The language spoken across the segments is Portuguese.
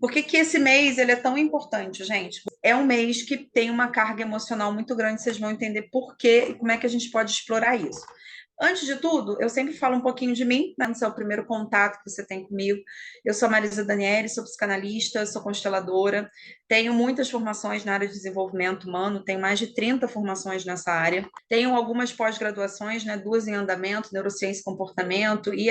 Por que que esse mês ele é tão importante, gente? É um mês que tem uma carga emocional muito grande, vocês vão entender por quê e como é que a gente pode explorar isso. Antes de tudo, eu sempre falo um pouquinho de mim, né? Esse é o primeiro contato que você tem comigo. Eu sou a Marisa Daniele, sou psicanalista, sou consteladora, tenho muitas formações na área de desenvolvimento humano, tenho mais de 30 formações nessa área. Tenho algumas pós-graduações, né? Duas em andamento, neurociência e comportamento, e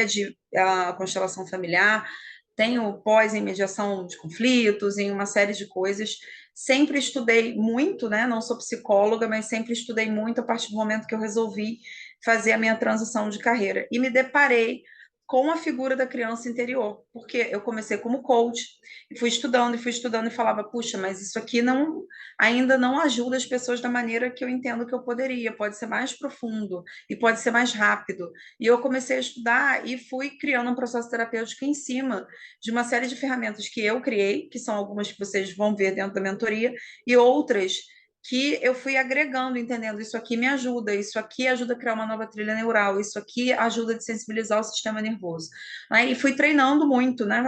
a constelação familiar. Tenho pós em mediação de conflitos, em uma série de coisas. Sempre estudei muito, né? Não sou psicóloga, mas sempre estudei muito a partir do momento que eu resolvi fazer a minha transição de carreira. E me deparei com a figura da criança interior, porque eu comecei como coach e fui estudando e falava, puxa, mas isso aqui não ainda não ajuda as pessoas da maneira que eu entendo que eu poderia, pode ser mais profundo e pode ser mais rápido. E eu comecei a estudar e fui criando um processo terapêutico em cima de uma série de ferramentas que eu criei, que são algumas que vocês vão ver dentro da mentoria, e outras que eu fui agregando, entendendo, isso aqui me ajuda, isso aqui ajuda a criar uma nova trilha neural, isso aqui ajuda a sensibilizar o sistema nervoso. Aí, e fui treinando muito, né?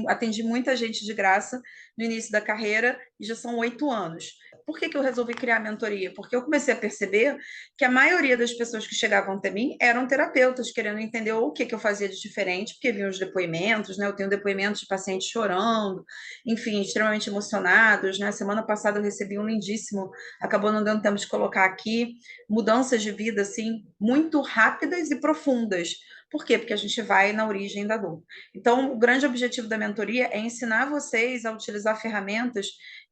Atendi muita gente de graça no início da carreira, e já são 8 anos. Por que que eu resolvi criar a mentoria? Porque eu comecei a perceber que a maioria das pessoas que chegavam até mim eram terapeutas, querendo entender o que que eu fazia de diferente, porque vinham os depoimentos, né? Eu tenho depoimentos de pacientes chorando, enfim, extremamente emocionados, né? Semana passada eu recebi um lindíssimo, acabou não dando tempo de colocar aqui, mudanças de vida, assim, muito rápidas e profundas. Por quê? Porque a gente vai na origem da dor. Então, o grande objetivo da mentoria é ensinar vocês a utilizar ferramentas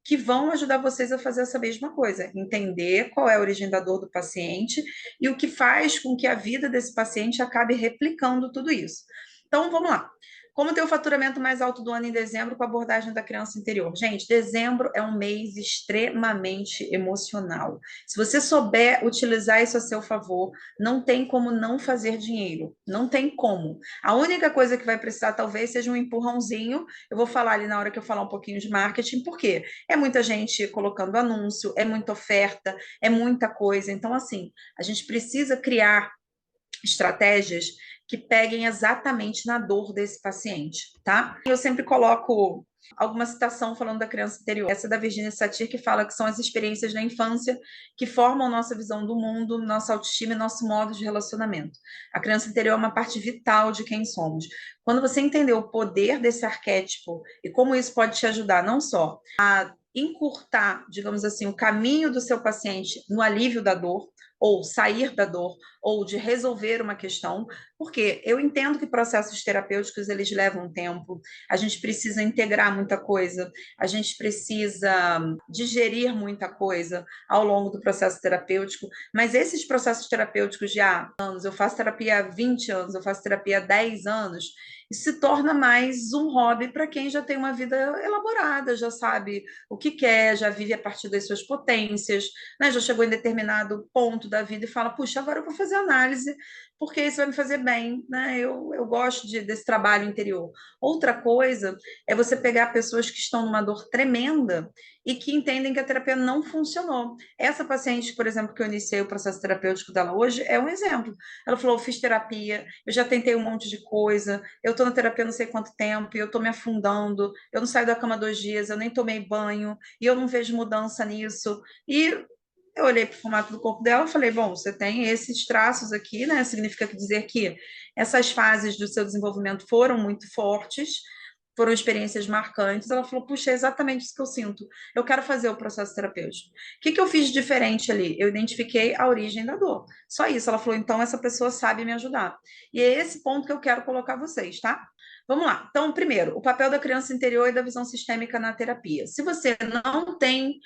que vão ajudar vocês a fazer essa mesma coisa, entender qual é a origem da dor do paciente e o que faz com que a vida desse paciente acabe replicando tudo isso. Então, vamos lá. Como ter o faturamento mais alto do ano em dezembro com a abordagem da criança interior? Gente, dezembro é um mês extremamente emocional. Se você souber utilizar isso a seu favor, não tem como não fazer dinheiro. Não tem como. A única coisa que vai precisar, talvez, seja um empurrãozinho. Eu vou falar ali na hora que eu falar um pouquinho de marketing, por quê? É muita gente colocando anúncio, é muita oferta, é muita coisa. Então, assim, a gente precisa criar estratégias que peguem exatamente na dor desse paciente, tá? Eu sempre coloco alguma citação falando da criança interior. Essa é da Virginia Satir, que fala que são as experiências da infância que formam nossa visão do mundo, nossa autoestima e nosso modo de relacionamento. A criança interior é uma parte vital de quem somos. Quando você entender o poder desse arquétipo e como isso pode te ajudar não só a encurtar, digamos assim, o caminho do seu paciente no alívio da dor, ou sair da dor, ou de resolver uma questão, porque eu entendo que processos terapêuticos eles levam tempo, a gente precisa integrar muita coisa, a gente precisa digerir muita coisa ao longo do processo terapêutico, mas esses processos terapêuticos de anos, eu faço terapia há 20 anos, eu faço terapia há 10 anos, isso se torna mais um hobby para quem já tem uma vida elaborada, já sabe o que quer, já vive a partir das suas potências, né? Já chegou em determinado ponto da vida e fala, puxa, agora eu vou fazer análise, porque isso vai me fazer bem, né? Eu gosto desse trabalho interior. Outra coisa é você pegar pessoas que estão numa dor tremenda e que entendem que a terapia não funcionou. Essa paciente, por exemplo, que eu iniciei o processo terapêutico dela hoje, é um exemplo. Ela falou, eu fiz terapia, eu já tentei um monte de coisa, eu estou na terapia não sei quanto tempo, e eu estou me afundando, eu não saio da cama 2 dias, eu nem tomei banho, e eu não vejo mudança nisso. E eu olhei para o formato do corpo dela e falei, bom, você tem esses traços aqui, né? Significa dizer que essas fases do seu desenvolvimento foram muito fortes, foram experiências marcantes. Ela falou, puxa, é exatamente isso que eu sinto. Eu quero fazer o processo terapêutico. O que que eu fiz de diferente ali? Eu identifiquei a origem da dor. Só isso. Ela falou, então essa pessoa sabe me ajudar. E é esse ponto que eu quero colocar vocês, tá? Vamos lá. Então, primeiro, o papel da criança interior e da visão sistêmica na terapia. Se você não tem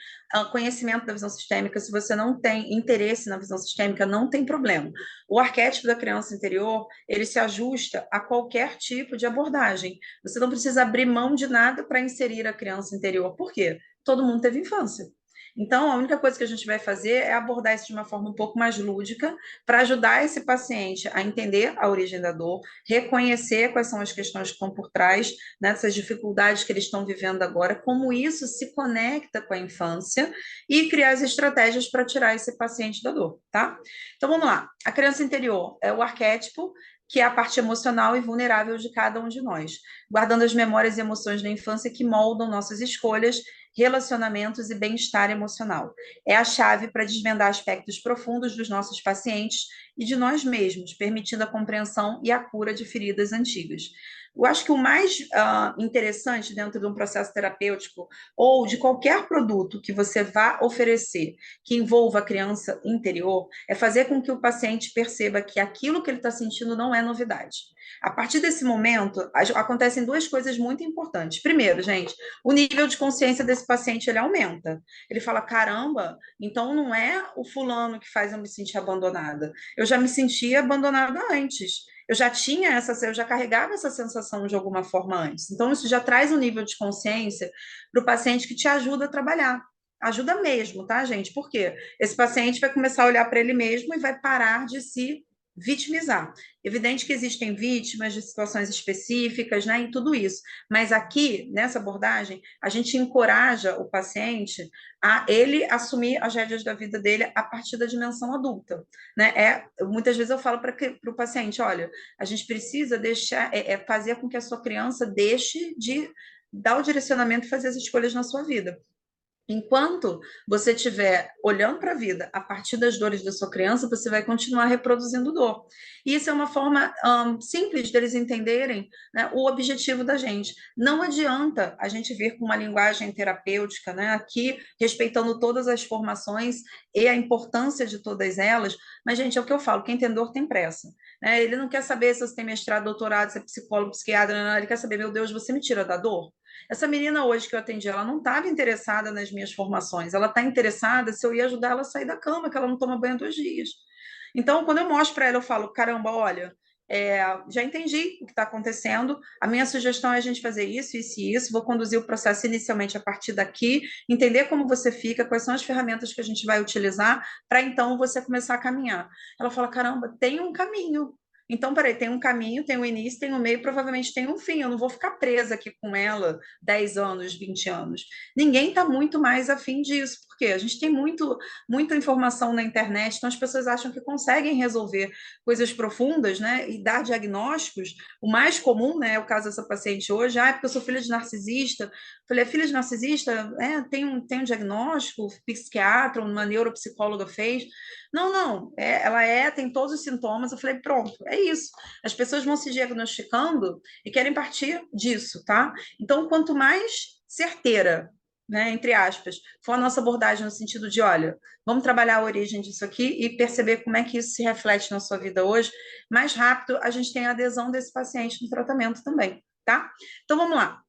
conhecimento da visão sistêmica, se você não tem interesse na visão sistêmica, não tem problema. O arquétipo da criança interior, ele se ajusta a qualquer tipo de abordagem. Você não precisa abrir mão de nada para inserir a criança interior. Por quê? Todo mundo teve infância. Então, a única coisa que a gente vai fazer é abordar isso de uma forma um pouco mais lúdica, para ajudar esse paciente a entender a origem da dor, reconhecer quais são as questões que estão por trás, nessas dificuldades que eles estão vivendo agora, como isso se conecta com a infância e criar as estratégias para tirar esse paciente da dor, tá? Então, vamos lá. A criança interior é o arquétipo que é a parte emocional e vulnerável de cada um de nós, guardando as memórias e emoções da infância que moldam nossas escolhas, relacionamentos e bem-estar emocional. É a chave para desvendar aspectos profundos dos nossos pacientes e de nós mesmos, permitindo a compreensão e a cura de feridas antigas. Eu acho que o mais interessante dentro de um processo terapêutico ou de qualquer produto que você vá oferecer que envolva a criança interior é fazer com que o paciente perceba que aquilo que ele está sentindo não é novidade. A partir desse momento, acontecem duas coisas muito importantes. Primeiro, gente, o nível de consciência desse paciente ele aumenta. Ele fala: caramba, então não é o fulano que faz eu me sentir abandonada. Eu já me sentia abandonada antes. Eu já carregava essa sensação de alguma forma antes. Então, isso já traz um nível de consciência para o paciente que te ajuda a trabalhar. Ajuda mesmo, tá, gente? Por quê? Esse paciente vai começar a olhar para ele mesmo e vai parar de se vitimizar. Evidente que existem vítimas de situações específicas, né, em tudo isso, mas aqui, nessa abordagem, a gente encoraja o paciente a ele assumir as rédeas da vida dele a partir da dimensão adulta, né? Muitas vezes eu falo para o paciente: olha, a gente precisa deixar, fazer com que a sua criança deixe de dar o direcionamento e fazer as escolhas na sua vida. Enquanto você estiver olhando para a vida a partir das dores da sua criança, você vai continuar reproduzindo dor. E isso é uma forma simples deles entenderem, né, o objetivo da gente. Não adianta a gente vir com uma linguagem terapêutica, né, aqui respeitando todas as formações e a importância de todas elas, mas, gente, é o que eu falo: quem tem dor tem pressa. Né? Ele não quer saber se você tem mestrado, doutorado, se é psicólogo, psiquiatra, não, ele quer saber: meu Deus, você me tira da dor? Essa menina hoje que eu atendi, ela não estava interessada nas minhas formações, ela está interessada se eu ia ajudar ela a sair da cama, que ela não toma banho há 2 dias. Então, quando eu mostro para ela, eu falo: caramba, olha, já entendi o que está acontecendo, a minha sugestão é a gente fazer isso, isso e isso, vou conduzir o processo inicialmente a partir daqui, entender como você fica, quais são as ferramentas que a gente vai utilizar, para então você começar a caminhar. Ela fala: caramba, tem um caminho. Então, peraí, tem um caminho, tem um início, tem um meio, provavelmente tem um fim. Eu não vou ficar presa aqui com ela 10 anos, 20 anos. Ninguém está muito mais afim disso, porque a gente tem muita informação na internet, então as pessoas acham que conseguem resolver coisas profundas, né, e dar diagnósticos. O mais comum, né, é o caso dessa paciente hoje: ah, é porque eu sou filha de narcisista. Falei: é filha de narcisista? Tem um diagnóstico, o psiquiatra, uma neuropsicóloga fez. Não, não, tem todos os sintomas. Eu falei: pronto, é isso. As pessoas vão se diagnosticando e querem partir disso, tá? Então, quanto mais certeira, né, entre aspas, for a nossa abordagem no sentido de: olha, vamos trabalhar a origem disso aqui e perceber como é que isso se reflete na sua vida hoje, mais rápido a gente tem a adesão desse paciente no tratamento também, tá? Então, vamos lá.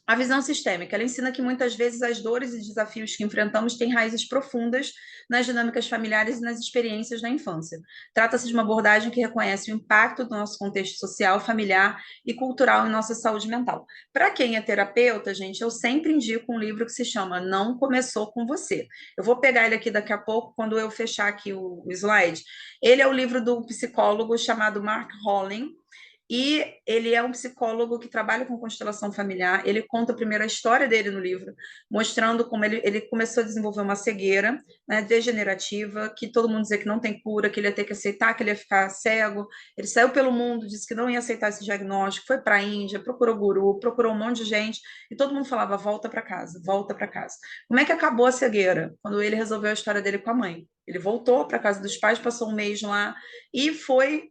A visão sistêmica, ela ensina que muitas vezes as dores e desafios que enfrentamos têm raízes profundas nas dinâmicas familiares e nas experiências da infância. Trata-se de uma abordagem que reconhece o impacto do nosso contexto social, familiar e cultural em nossa saúde mental. Para quem é terapeuta, gente, eu sempre indico um livro que se chama Não Começou com Você. Eu vou pegar ele aqui daqui a pouco, quando eu fechar aqui o slide. Ele é o livro do psicólogo chamado Mark Holling, e ele é um psicólogo que trabalha com constelação familiar. Ele conta primeiro a história dele no livro, mostrando como ele começou a desenvolver uma cegueira, né, degenerativa, que todo mundo dizia que não tem cura, que ele ia ter que aceitar que ele ia ficar cego. Ele saiu pelo mundo, disse que não ia aceitar esse diagnóstico, foi para a Índia, procurou guru, procurou um monte de gente, e todo mundo falava: volta para casa, volta para casa. Como é que acabou a cegueira? Quando ele resolveu a história dele com a mãe. Ele voltou para a casa dos pais, passou um mês lá e foi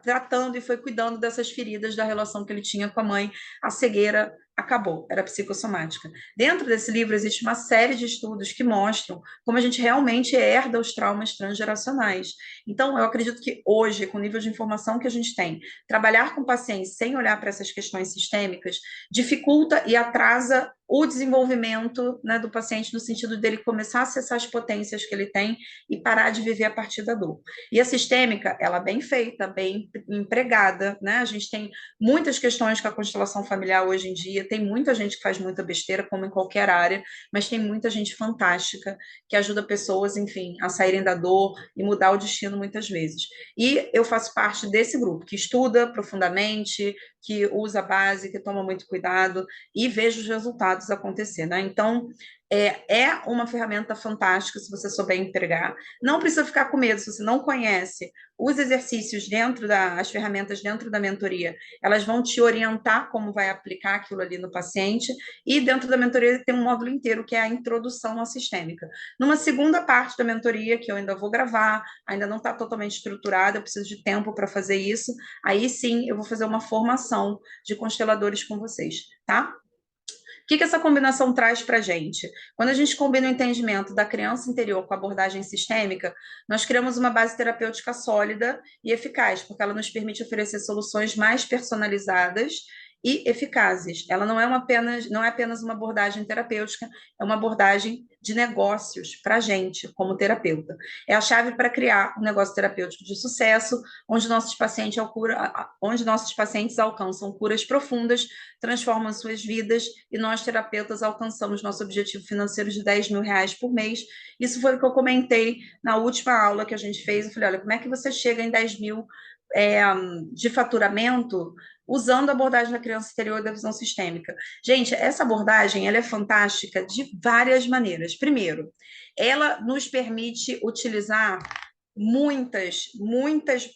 tratando e foi cuidando dessas feridas da relação que ele tinha com a mãe. A cegueira acabou, era psicossomática. Dentro desse livro existe uma série de estudos que mostram como a gente realmente herda os traumas transgeracionais. Então, eu acredito que hoje, com o nível de informação que a gente tem, trabalhar com pacientes sem olhar para essas questões sistêmicas dificulta e atrasa o desenvolvimento, né, do paciente, no sentido dele começar a acessar as potências que ele tem e parar de viver a partir da dor. E a sistêmica, ela é bem feita, bem empregada, né? A gente tem muitas questões com a constelação familiar hoje em dia, tem muita gente que faz muita besteira, como em qualquer área, mas tem muita gente fantástica que ajuda pessoas, enfim, a saírem da dor e mudar o destino muitas vezes. E eu faço parte desse grupo que estuda profundamente, que usa a base, que toma muito cuidado e vejo os resultados acontecer, né? Então, É uma ferramenta fantástica se você souber empregar. Não precisa ficar com medo se você não conhece os exercícios as ferramentas dentro da mentoria, elas vão te orientar como vai aplicar aquilo ali no paciente, e dentro da mentoria tem um módulo inteiro que é a introdução à sistêmica. Numa segunda parte da mentoria, que eu ainda vou gravar, ainda não está totalmente estruturada, eu preciso de tempo para fazer isso, aí sim eu vou fazer uma formação de consteladores com vocês, tá? O que essa combinação traz para a gente? Quando a gente combina o entendimento da criança interior com a abordagem sistêmica, nós criamos uma base terapêutica sólida e eficaz, porque ela nos permite oferecer soluções mais personalizadas e eficazes. Ela não é apenas uma abordagem terapêutica, é uma abordagem de negócios para a gente, como terapeuta. É a chave para criar um negócio terapêutico de sucesso, onde nossos pacientes alcançam curas profundas, transformam suas vidas, e nós, terapeutas, alcançamos nosso objetivo financeiro de R$ 10.000 por mês. Isso foi o que eu comentei na última aula que a gente fez. Eu falei, olha, como é que você chega em 10 mil de faturamento usando a abordagem da criança interior e da visão sistêmica? Gente, essa abordagem ela é fantástica de várias maneiras. Primeiro, ela nos permite utilizar muitas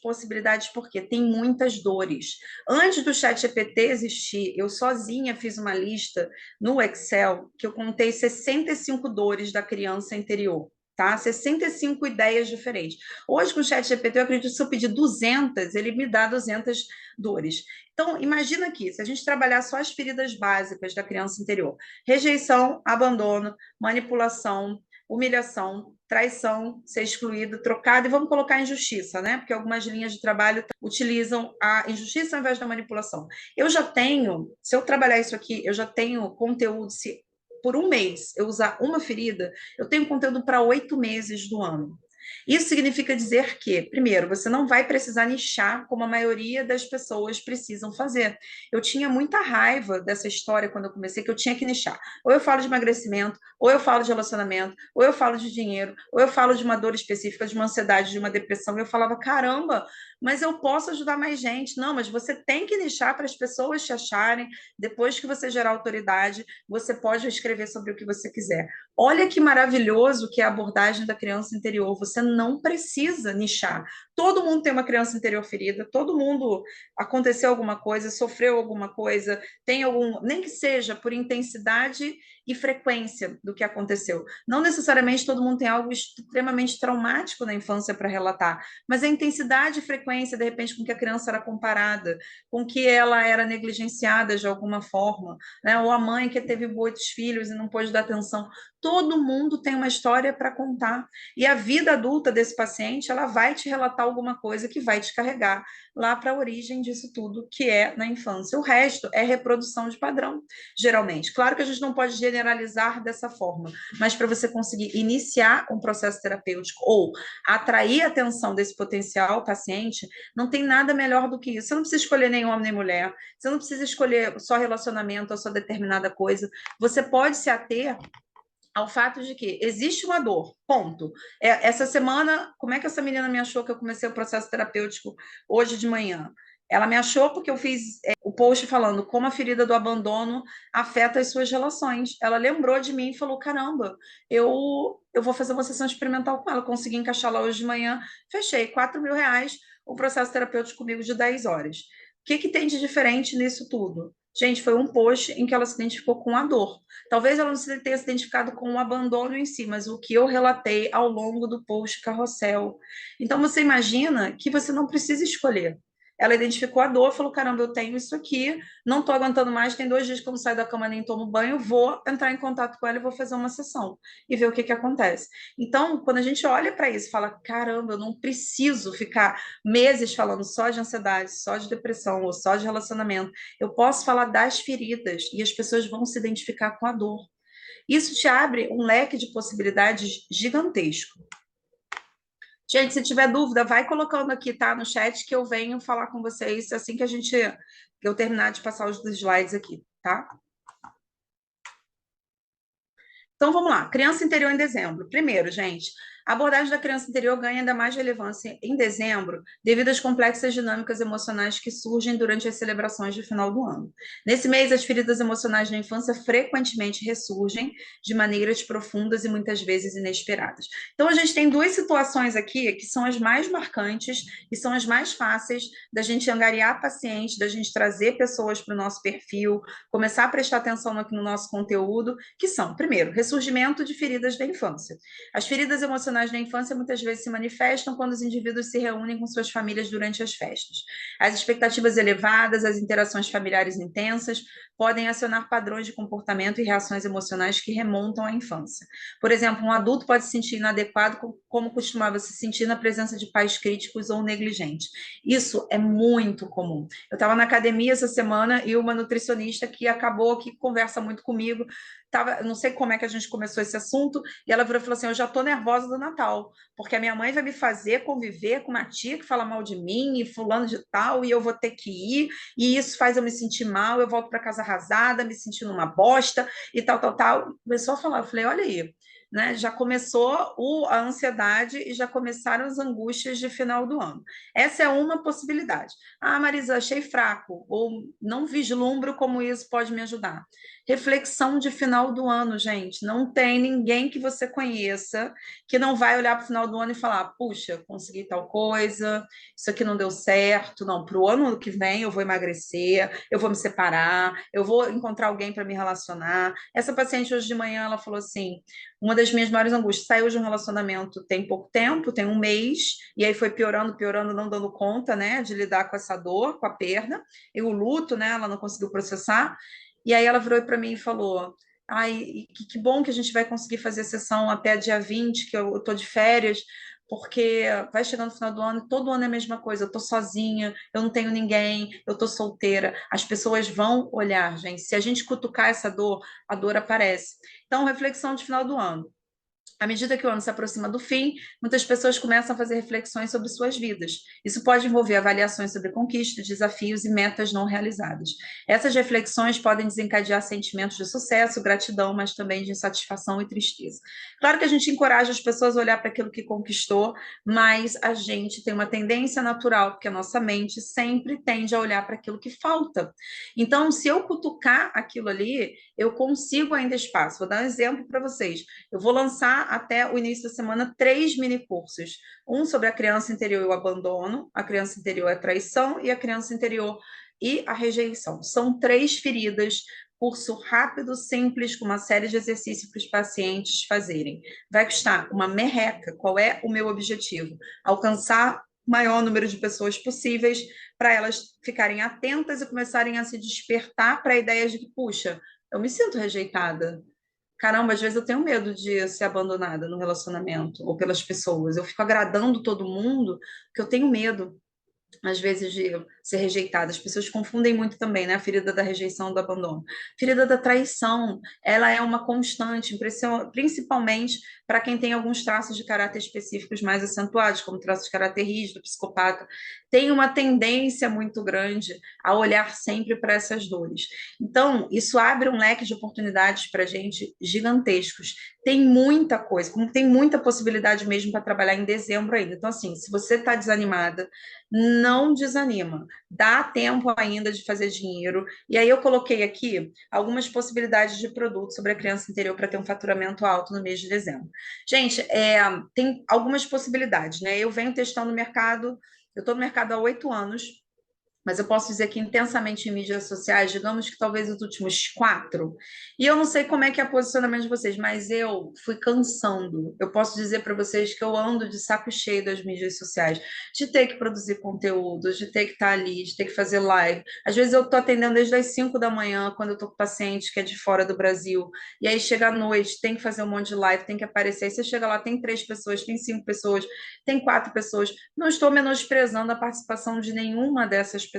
possibilidades, porque tem muitas dores. Antes do ChatGPT existir, eu sozinha fiz uma lista no Excel que eu contei 65 dores da criança interior. Tá? 65 ideias diferentes. Hoje, com o ChatGPT, eu acredito que se eu pedir 200, ele me dá 200 dores. Então, imagina aqui, se a gente trabalhar só as feridas básicas da criança interior: rejeição, abandono, manipulação, humilhação, traição, ser excluído, trocado, e vamos colocar injustiça, né? Porque algumas linhas de trabalho utilizam a injustiça ao invés da manipulação. Eu já tenho, se eu trabalhar isso aqui, eu já tenho conteúdo, se por um mês eu usar uma ferida, eu tenho conteúdo para 8 meses do ano. Isso significa dizer que, primeiro, você não vai precisar nichar como a maioria das pessoas precisam fazer. Eu tinha muita raiva dessa história quando eu comecei, que eu tinha que nichar. Ou eu falo de emagrecimento, ou eu falo de relacionamento, ou eu falo de dinheiro, ou eu falo de uma dor específica, de uma ansiedade, de uma depressão. E eu falava, caramba, mas eu posso ajudar mais gente. Não, mas você tem que nichar para as pessoas te acharem. Depois que você gerar autoridade, você pode escrever sobre o que você quiser. Olha que maravilhoso que é a abordagem da criança interior. Você não precisa nichar. Todo mundo tem uma criança interior ferida, todo mundo aconteceu alguma coisa, sofreu alguma coisa, tem algum, nem que seja por intensidade e frequência do que aconteceu. Não necessariamente todo mundo tem algo extremamente traumático na infância para relatar, mas a intensidade e frequência, de repente, com que a criança era comparada, com que ela era negligenciada de alguma forma, né? Ou a mãe que teve muitos filhos e não pôde dar atenção. Todo mundo tem uma história para contar. E a vida adulta desse paciente, ela vai te relatar alguma coisa que vai te carregar lá para a origem disso tudo, que é na infância. O resto é reprodução de padrão, geralmente. Claro que a gente não pode generalizar dessa forma, mas para você conseguir iniciar um processo terapêutico ou atrair a atenção desse potencial paciente, não tem nada melhor do que isso. Você não precisa escolher nem homem nem mulher, você não precisa escolher só relacionamento ou só determinada coisa. Você pode se ater ao fato de que existe uma dor, ponto. Essa semana, como é que essa menina me achou que eu comecei o processo terapêutico hoje de manhã? Ela me achou porque eu fiz o post falando como a ferida do abandono afeta as suas relações. Ela lembrou de mim e falou, caramba, eu vou fazer uma sessão experimental com ela. Consegui encaixar lá hoje de manhã, fechei R$ 4.000, o processo terapêutico comigo de 10 horas. O que tem de diferente nisso tudo? Gente, foi um post em que ela se identificou com a dor. Talvez ela não tenha se identificado com o abandono em si, mas o que eu relatei ao longo do post carrossel. Então, você imagina que você não precisa escolher. Ela identificou a dor, falou, caramba, eu tenho isso aqui, não estou aguentando mais, tem 2 dias que eu não saio da cama nem tomo banho, vou entrar em contato com ela e vou fazer uma sessão e ver o que acontece. Então, quando a gente olha para isso, fala, caramba, eu não preciso ficar meses falando só de ansiedade, só de depressão ou só de relacionamento. Eu posso falar das feridas e as pessoas vão se identificar com a dor. Isso te abre um leque de possibilidades gigantesco. Gente, se tiver dúvida, vai colocando aqui, tá, no chat, que eu venho falar com vocês assim que eu terminar de passar os slides aqui, tá? Então, vamos lá. Criança interior em dezembro. Primeiro, gente, A abordagem da criança interior ganha ainda mais relevância em dezembro, devido às complexas dinâmicas emocionais que surgem durante as celebrações de final do ano. Nesse mês, as feridas emocionais da infância frequentemente ressurgem de maneiras profundas e muitas vezes inesperadas. Então, a gente tem duas situações aqui que são as mais marcantes e são as mais fáceis da gente angariar pacientes, da gente trazer pessoas para o nosso perfil, começar a prestar atenção aqui no nosso conteúdo, que são, primeiro, ressurgimento de feridas da infância. As feridas emocionais da infância muitas vezes se manifestam quando os indivíduos se reúnem com suas famílias durante as festas. As expectativas elevadas, as interações familiares intensas, podem acionar padrões de comportamento e reações emocionais que remontam à infância. Por exemplo, um adulto pode se sentir inadequado como costumava se sentir na presença de pais críticos ou negligentes. Isso é muito comum. Eu estava na academia essa semana e uma nutricionista que acabou, que conversa muito comigo, não sei como é que a gente começou esse assunto, e ela virou e falou assim: eu já estou nervosa do Natal, porque a minha mãe vai me fazer conviver com uma tia que fala mal de mim, e fulano de tal, e eu vou ter que ir, e isso faz eu me sentir mal, eu volto para casa arrasada, me sentindo uma bosta, e tal, tal, tal. Começou a falar, eu falei, olha aí, né? Já começou a ansiedade e já começaram as angústias de final do ano. Essa é uma possibilidade. Ah, Marisa, achei fraco, ou não vislumbro como isso pode me ajudar. Reflexão de final do ano, gente. Não tem ninguém que você conheça que não vai olhar para o final do ano e falar: puxa, consegui tal coisa, isso aqui não deu certo. Não, para o ano que vem eu vou emagrecer, eu vou me separar, eu vou encontrar alguém para me relacionar. Essa paciente hoje de manhã ela falou assim: uma das minhas maiores angústias, saiu de um relacionamento tem pouco tempo, tem um mês, e aí foi piorando, piorando, não dando conta, né, de lidar com essa dor, com a perda, e o luto, né, ela não conseguiu processar. E aí ela virou para mim e falou: ai, que bom que a gente vai conseguir fazer a sessão até dia 20, que eu estou de férias, porque vai chegando no final do ano e todo ano é a mesma coisa. Eu estou sozinha, eu não tenho ninguém, eu estou solteira. As pessoas vão olhar, gente. Se a gente cutucar essa dor, a dor aparece. Então, reflexão de final do ano. À medida que o ano se aproxima do fim, muitas pessoas começam a fazer reflexões sobre suas vidas. Isso pode envolver avaliações sobre conquistas, desafios e metas não realizadas. Essas reflexões podem desencadear sentimentos de sucesso, gratidão, mas também de insatisfação e tristeza. Claro que a gente encoraja as pessoas a olhar para aquilo que conquistou, mas a gente tem uma tendência natural, porque a nossa mente sempre tende a olhar para aquilo que falta. Então, se eu cutucar aquilo ali, eu consigo ainda espaço. Vou dar um exemplo para vocês. Eu vou lançar até o início da semana 3 mini cursos. Um sobre a criança interior e o abandono, a criança interior e a traição e a criança interior e a rejeição. São 3 feridas, curso rápido, simples, com uma série de exercícios para os pacientes fazerem. Vai custar uma merreca. Qual é o meu objetivo? Alcançar o maior número de pessoas possíveis para elas ficarem atentas e começarem a se despertar para a ideia de que, puxa, eu me sinto rejeitada. Caramba, às vezes eu tenho medo de ser abandonada no relacionamento ou pelas pessoas. Eu fico agradando todo mundo porque eu tenho medo, às vezes, de ser rejeitada. As pessoas confundem muito também, né? A ferida da rejeição, do abandono. A ferida da traição, ela é uma constante, principalmente para quem tem alguns traços de caráter específicos mais acentuados, como traços de caráter rígido, psicopata, tem uma tendência muito grande a olhar sempre para essas dores. Então, isso abre um leque de oportunidades para a gente gigantescos. Tem muita coisa, tem muita possibilidade mesmo para trabalhar em dezembro ainda. Então, assim, se você está desanimada, não desanima, dá tempo ainda de fazer dinheiro. E aí eu coloquei aqui algumas possibilidades de produtos sobre a criança interior para ter um faturamento alto no mês de dezembro. Gente, tem algumas possibilidades, né? Eu venho testando o mercado, eu estou no mercado há 8 anos, mas eu posso dizer que intensamente em mídias sociais, digamos que talvez os últimos 4. E eu não sei como é que é o posicionamento de vocês, mas eu fui cansando. Eu posso dizer para vocês que eu ando de saco cheio das mídias sociais, de ter que produzir conteúdos, de ter que estar ali, de ter que fazer live. Às vezes eu estou atendendo desde as 5 da manhã, quando eu estou com paciente que é de fora do Brasil, e aí chega à noite, tem que fazer um monte de live, tem que aparecer. Aí você chega lá, tem 3 pessoas, tem 5 pessoas, tem 4 pessoas. Não estou menosprezando a participação de nenhuma dessas pessoas,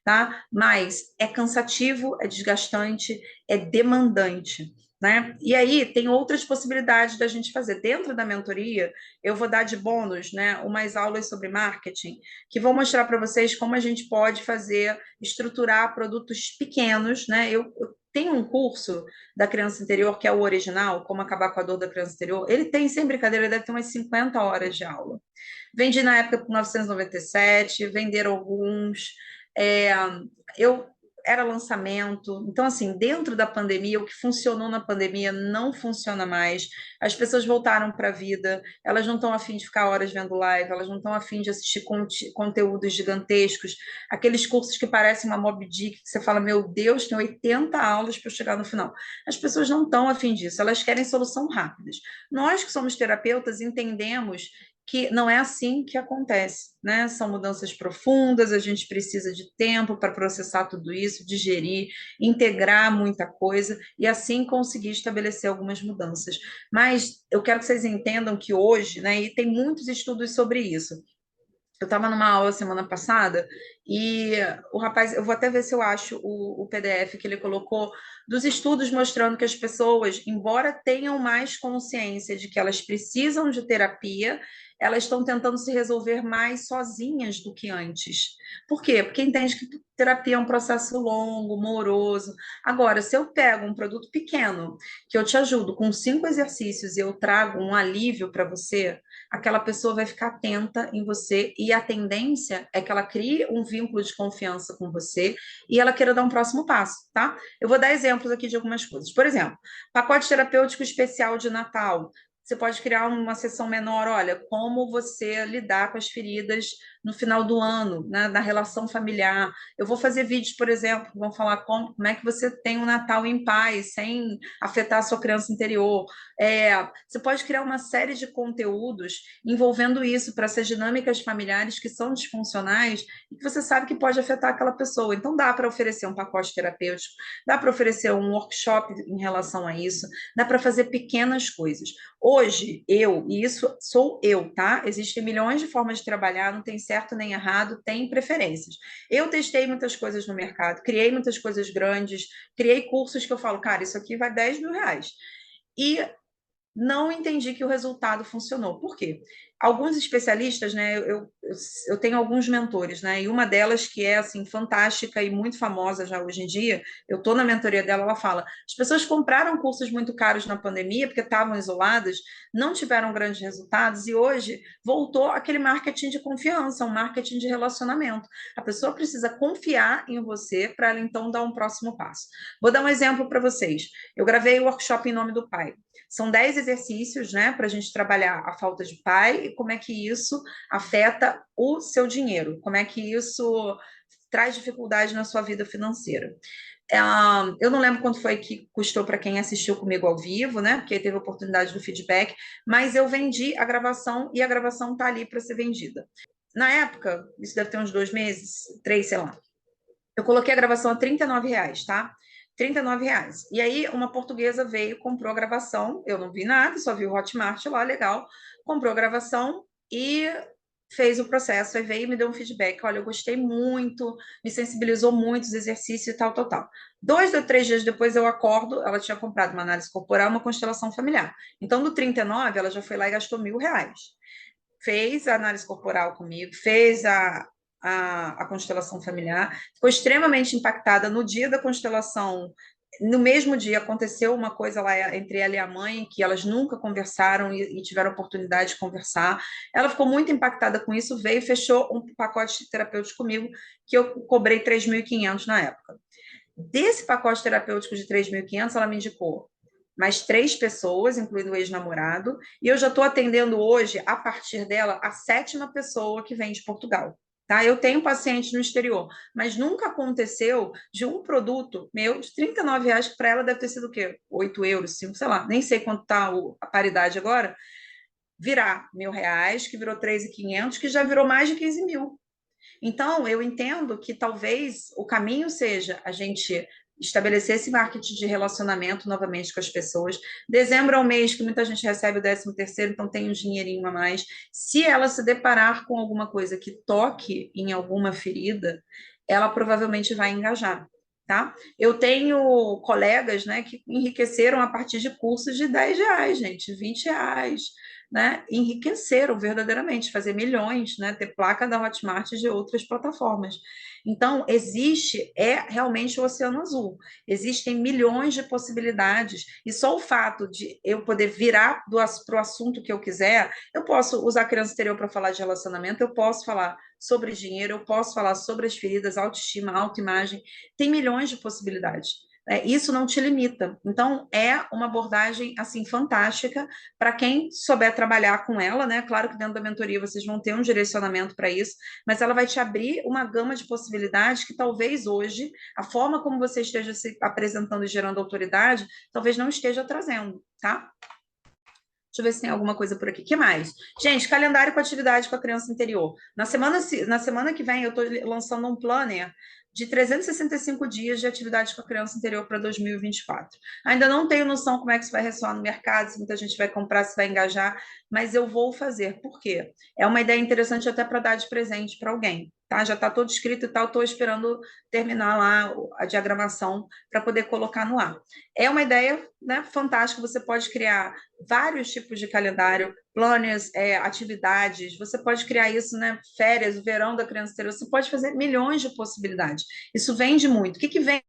tá? Mas é cansativo, é desgastante, é demandante, né? E aí tem outras possibilidades da gente fazer. Dentro da mentoria, eu vou dar de bônus, né, umas aulas sobre marketing que vão mostrar para vocês como a gente pode fazer, estruturar produtos pequenos, né? Eu Tem um curso da criança interior, que é o original, Como Acabar com a Dor da Criança Interior. Ele tem, sem brincadeira, ele deve ter umas 50 horas de aula. Vendi na época por 997, venderam alguns. É, eu era lançamento. Então, assim, dentro da pandemia, o que funcionou na pandemia não funciona mais. As pessoas voltaram para a vida, elas não estão afim de ficar horas vendo live, elas não estão afim de assistir conteúdos gigantescos, aqueles cursos que parecem uma Moby Dick, que você fala, meu Deus, tem 80 aulas para eu chegar no final. As pessoas não estão afim disso, elas querem solução rápidas. Nós que somos terapeutas entendemos que não é assim que acontece, né? São mudanças profundas, a gente precisa de tempo para processar tudo isso, digerir, integrar muita coisa e assim conseguir estabelecer algumas mudanças. Mas eu quero que vocês entendam que hoje, né, e tem muitos estudos sobre isso. Eu estava numa aula semana passada e o rapaz, eu vou até ver se eu acho o PDF que ele colocou, dos estudos mostrando que as pessoas, embora tenham mais consciência de que elas precisam de terapia, elas estão tentando se resolver mais sozinhas do que antes. Por quê? Porque entende que terapia é um processo longo, moroso. Agora, se eu pego um produto pequeno, que eu te ajudo com 5 exercícios e eu trago um alívio para você, aquela pessoa vai ficar atenta em você e a tendência é que ela crie um vínculo de confiança com você e ela queira dar um próximo passo, tá? Eu vou dar exemplos aqui de algumas coisas. Por exemplo, pacote terapêutico especial de Natal. Você pode criar uma sessão menor, olha, como você lidar com as feridas no final do ano, né, na relação familiar. Eu vou fazer vídeos, por exemplo, que vão falar como é que você tem um Natal em paz, sem afetar a sua criança interior. Você pode criar uma série de conteúdos envolvendo isso para essas dinâmicas familiares que são disfuncionais e que você sabe que pode afetar aquela pessoa. Então, dá para oferecer um pacote terapêutico, dá para oferecer um workshop em relação a isso, dá para fazer pequenas coisas. Hoje, e isso sou eu, tá? Existem milhões de formas de trabalhar, não tem certo nem errado, tem preferências. Eu testei muitas coisas no mercado, criei muitas coisas grandes, criei cursos que eu falo, cara, isso aqui vai 10 mil reais. E não entendi que o resultado funcionou. Por quê? Alguns especialistas, né, eu tenho alguns mentores, né, e uma delas que é, assim, fantástica e muito famosa já hoje em dia, eu estou na mentoria dela, ela fala, as pessoas compraram cursos muito caros na pandemia porque estavam isoladas, não tiveram grandes resultados e hoje voltou aquele marketing de confiança, um marketing de relacionamento. A pessoa precisa confiar em você para ela, então, dar um próximo passo. Vou dar um exemplo para vocês. Eu gravei o workshop em nome do pai. São 10 exercícios, né, para a gente trabalhar a falta de pai e como é que isso afeta o seu dinheiro, como é que isso traz dificuldade na sua vida financeira. Eu não lembro quanto foi que custou para quem assistiu comigo ao vivo, né? Porque teve a oportunidade do feedback, mas eu vendi a gravação e a gravação está ali para ser vendida. Na época, isso deve ter uns 2 meses, 3, sei lá. Eu coloquei a gravação a R$ 39, tá? R$ 39. E aí, uma portuguesa veio, comprou a gravação. Eu não vi nada, só vi o Hotmart lá, legal. Comprou a gravação e fez o processo. Aí veio e me deu um feedback. Olha, eu gostei muito, me sensibilizou muito os exercícios e tal, tal, tal. 2 ou 3 dias depois eu acordo, ela tinha comprado uma análise corporal, uma constelação familiar. Então, do 39, ela já foi lá e gastou R$ 1.000. Fez a análise corporal comigo, fez a constelação familiar, ficou extremamente impactada. No dia da constelação, no mesmo dia, aconteceu uma coisa lá entre ela e a mãe, que elas nunca conversaram e tiveram oportunidade de conversar. Ela ficou muito impactada com isso, veio e fechou um pacote terapêutico comigo, que eu cobrei 3.500 na época. Desse pacote terapêutico de 3.500, ela me indicou mais 3 pessoas, incluindo o ex-namorado, e eu já estou atendendo hoje, a partir dela, a 7ª pessoa que vem de Portugal. Tá? Eu tenho paciente no exterior, mas nunca aconteceu de um produto meu de R$ 39, que para ela deve ter sido o quê? 8 euros, 5, sei lá, nem sei quanto está a paridade agora, virar R$ 1.000, que virou 3.500, que já virou mais de 15 mil. Então, eu entendo que talvez o caminho seja a gente estabelecer esse marketing de relacionamento novamente com as pessoas. Dezembro é um mês que muita gente recebe o 13º, então tem um dinheirinho a mais. Se ela se deparar com alguma coisa que toque em alguma ferida, ela provavelmente vai engajar. tá? Eu tenho colegas, né, que enriqueceram a partir de cursos de R$ 10, gente, R$ 20, né? Enriqueceram verdadeiramente, fazer milhões, né? Ter placa da Hotmart e de outras plataformas. Então, realmente o oceano azul. Existem milhões de possibilidades, e só o fato de eu poder virar para o assunto que eu quiser, eu posso usar a criança interior para falar de relacionamento, eu posso falar sobre dinheiro, eu posso falar sobre as feridas, autoestima, autoimagem, tem milhões de possibilidades. Isso não te limita. Então, é uma abordagem assim fantástica para quem souber trabalhar com ela, né? Claro que dentro da mentoria vocês vão ter um direcionamento para isso, mas ela vai te abrir uma gama de possibilidades que talvez hoje, a forma como você esteja se apresentando e gerando autoridade, talvez não esteja trazendo, tá? Deixa eu ver se tem alguma coisa por aqui. O que mais? Gente, calendário com atividade com a criança interior. Na semana que vem, eu estou lançando um planner de 365 dias de atividade com a criança interior para 2024. Ainda não tenho noção como é que isso vai ressoar no mercado, se muita gente vai comprar, se vai engajar, mas eu vou fazer. Por quê? É uma ideia interessante até para dar de presente para alguém. Tá? Já está todo escrito e tal, estou esperando terminar lá a diagramação para poder colocar no ar. É uma ideia, né, fantástica, você pode criar vários tipos de calendário, planners, atividades, você pode criar isso, né? Férias, o verão da criança interior, você pode fazer milhões de possibilidades. Isso vende muito. O que, que vende?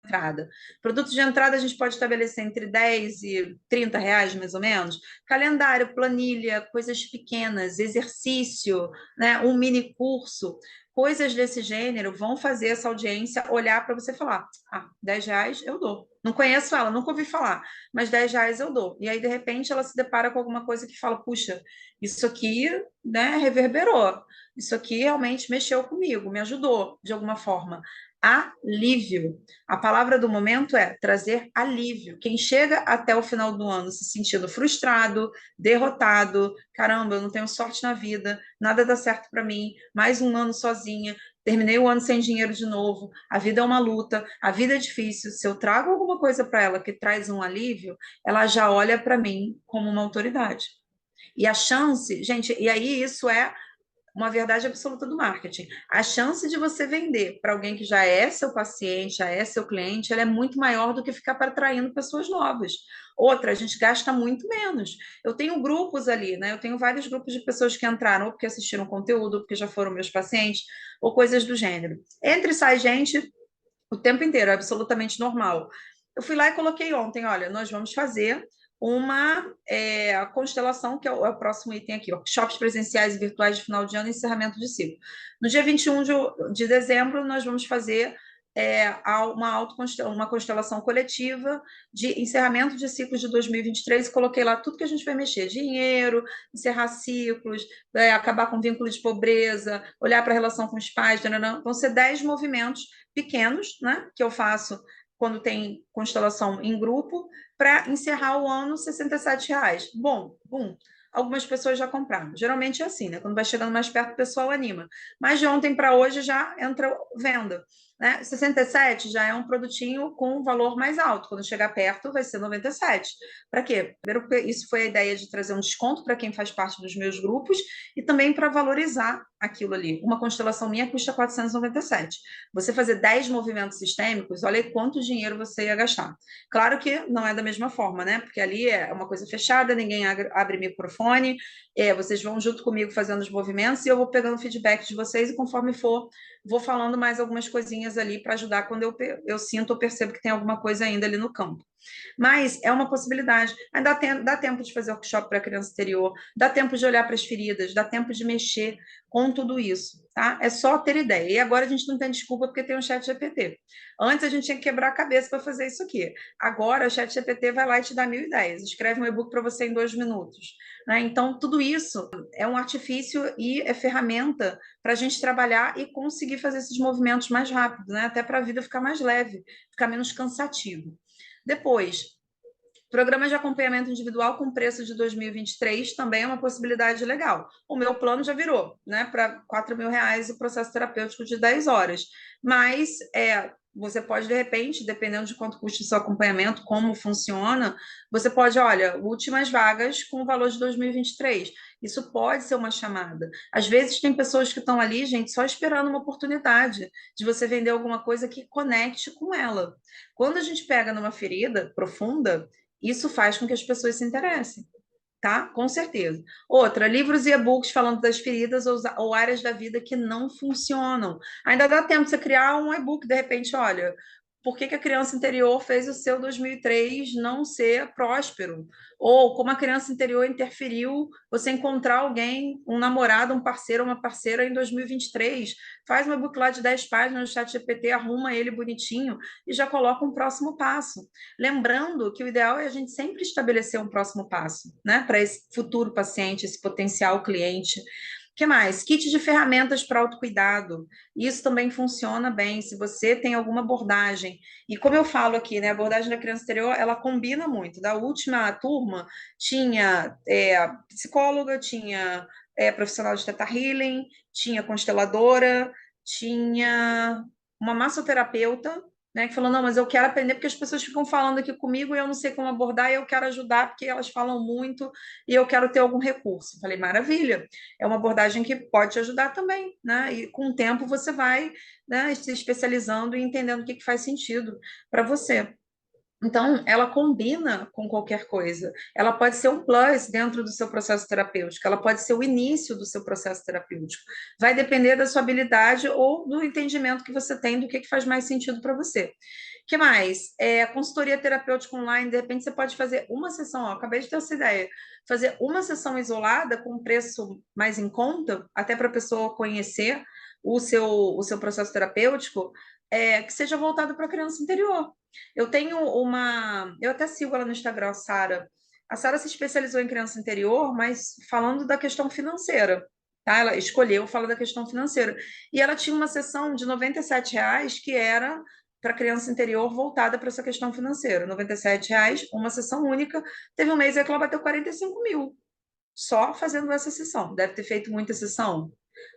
Entrada. Produtos de entrada a gente pode estabelecer entre R$ 10 e R$ 30, mais ou menos. Calendário, planilha, coisas pequenas, exercício, né? Um mini curso. Coisas desse gênero vão fazer essa audiência olhar para você e falar: ah, R$ 10 eu dou. Não conheço ela, nunca ouvi falar, mas R$ 10 eu dou. E aí, de repente, ela se depara com alguma coisa que fala: puxa, isso aqui, né, reverberou. Isso aqui realmente mexeu comigo, me ajudou de alguma forma. Alívio. A palavra do momento é trazer alívio. Quem chega até o final do ano se sentindo frustrado, derrotado, caramba, eu não tenho sorte na vida, nada dá certo para mim, mais um ano sozinha, terminei o ano sem dinheiro de novo, a vida é uma luta, a vida é difícil. Se eu trago alguma coisa para ela que traz um alívio, ela já olha para mim como uma autoridade. E a chance, gente, e aí isso é uma verdade absoluta do marketing. A chance de você vender para alguém que já é seu paciente, já é seu cliente, ela é muito maior do que ficar atraindo pessoas novas. Outra, a gente gasta muito menos. Eu tenho grupos ali, né? Eu tenho vários grupos de pessoas que entraram, ou porque assistiram conteúdo, ou porque já foram meus pacientes, ou coisas do gênero. Entre e sai gente o tempo inteiro, é absolutamente normal. Eu fui lá e coloquei ontem, olha, nós vamos fazer uma constelação, que é o próximo item aqui, workshops presenciais e virtuais de final de ano e encerramento de ciclo. No dia 21 de dezembro, nós vamos fazer uma constelação coletiva de encerramento de ciclos de 2023 e coloquei lá tudo que a gente vai mexer: dinheiro, encerrar ciclos, acabar com vínculo de pobreza, olhar para a relação com os pais, vão ser 10 movimentos pequenos, né, que eu faço quando tem constelação em grupo, para encerrar o ano, R$ 67. Bom, algumas pessoas já compraram. Geralmente é assim, né? Quando vai chegando mais perto, o pessoal anima. Mas de ontem para hoje já entra venda. Né? 67 já é um produtinho com um valor mais alto. Quando chegar perto, vai ser 97. Para quê? Primeiro, porque isso foi a ideia de trazer um desconto para quem faz parte dos meus grupos e também para valorizar aquilo ali. Uma constelação minha custa 497. Você fazer 10 movimentos sistêmicos, olha aí quanto dinheiro você ia gastar. Claro que não é da mesma forma, né? Porque ali é uma coisa fechada, ninguém abre microfone, vocês vão junto comigo fazendo os movimentos e eu vou pegando feedback de vocês e conforme for, vou falando mais algumas coisinhas ali para ajudar quando eu sinto ou percebo que tem alguma coisa ainda ali no campo. Mas é uma possibilidade. Ainda dá tempo de fazer workshop para criança interior, dá tempo de olhar para as feridas, dá tempo de mexer com tudo isso, tá? É só ter ideia. E agora a gente não tem desculpa porque tem um chat GPT. Antes a gente tinha que quebrar a cabeça para fazer isso aqui. Agora o chat GPT vai lá e te dá 1.000 ideias, escreve um e-book para você em 2 minutos. Né? Então, tudo isso é um artifício e é ferramenta para a gente trabalhar e conseguir fazer esses movimentos mais rápido, né? Até para a vida ficar mais leve, ficar menos cansativo. Depois, programa de acompanhamento individual com preço de 2023 também é uma possibilidade legal. O meu plano já virou, né, para R$ 4.000 o processo terapêutico de 10 horas. Mas você pode, de repente, dependendo de quanto custa o seu acompanhamento, como funciona, você pode, olha, últimas vagas com o valor de 2023. Isso pode ser uma chamada. Às vezes tem pessoas que estão ali, gente, só esperando uma oportunidade de você vender alguma coisa que conecte com ela. Quando a gente pega numa ferida profunda, isso faz com que as pessoas se interessem, tá? Com certeza. Outra, livros e e-books falando das feridas ou áreas da vida que não funcionam. Ainda dá tempo de você criar um e-book, de repente, olha, por que que a criança interior fez o seu 2003 não ser próspero? Ou como a criança interior interferiu você encontrar alguém, um namorado, um parceiro, uma parceira em 2023. Faz um e-book lá de 10 páginas no chat GPT, arruma ele bonitinho e já coloca um próximo passo. Lembrando que o ideal é a gente sempre estabelecer um próximo passo, né, para esse futuro paciente, esse potencial cliente. O que mais? Kit de ferramentas para autocuidado. Isso também funciona bem se você tem alguma abordagem. E como eu falo aqui, né, a abordagem da criança interior, ela combina muito. Da última turma, tinha psicóloga, tinha profissional de Theta Healing, tinha consteladora, tinha uma massoterapeuta, né, que falou, não, mas eu quero aprender porque as pessoas ficam falando aqui comigo e eu não sei como abordar e eu quero ajudar porque elas falam muito e eu quero ter algum recurso. Falei, maravilha, é uma abordagem que pode te ajudar também, né? E com o tempo você vai, né, se especializando e entendendo o que que faz sentido para você. Então, ela combina com qualquer coisa. Ela pode ser um plus dentro do seu processo terapêutico, ela pode ser o início do seu processo terapêutico. Vai depender da sua habilidade ou do entendimento que você tem do que faz mais sentido para você. O que mais? Consultoria terapêutica online, de repente você pode fazer uma sessão, ó, acabei de ter essa ideia, fazer uma sessão isolada com preço mais em conta, até para a pessoa conhecer o seu processo terapêutico, que seja voltado para a criança interior. Eu tenho uma. Eu até sigo ela no Instagram, a Sara. A Sara se especializou em criança interior, mas falando da questão financeira. Tá? Ela escolheu falar da questão financeira. E ela tinha uma sessão de R$ 97 que era para criança interior voltada para essa questão financeira. R$ 97, uma sessão única. Teve um mês aí que ela bateu 45 mil só fazendo essa sessão. Deve ter feito muita sessão,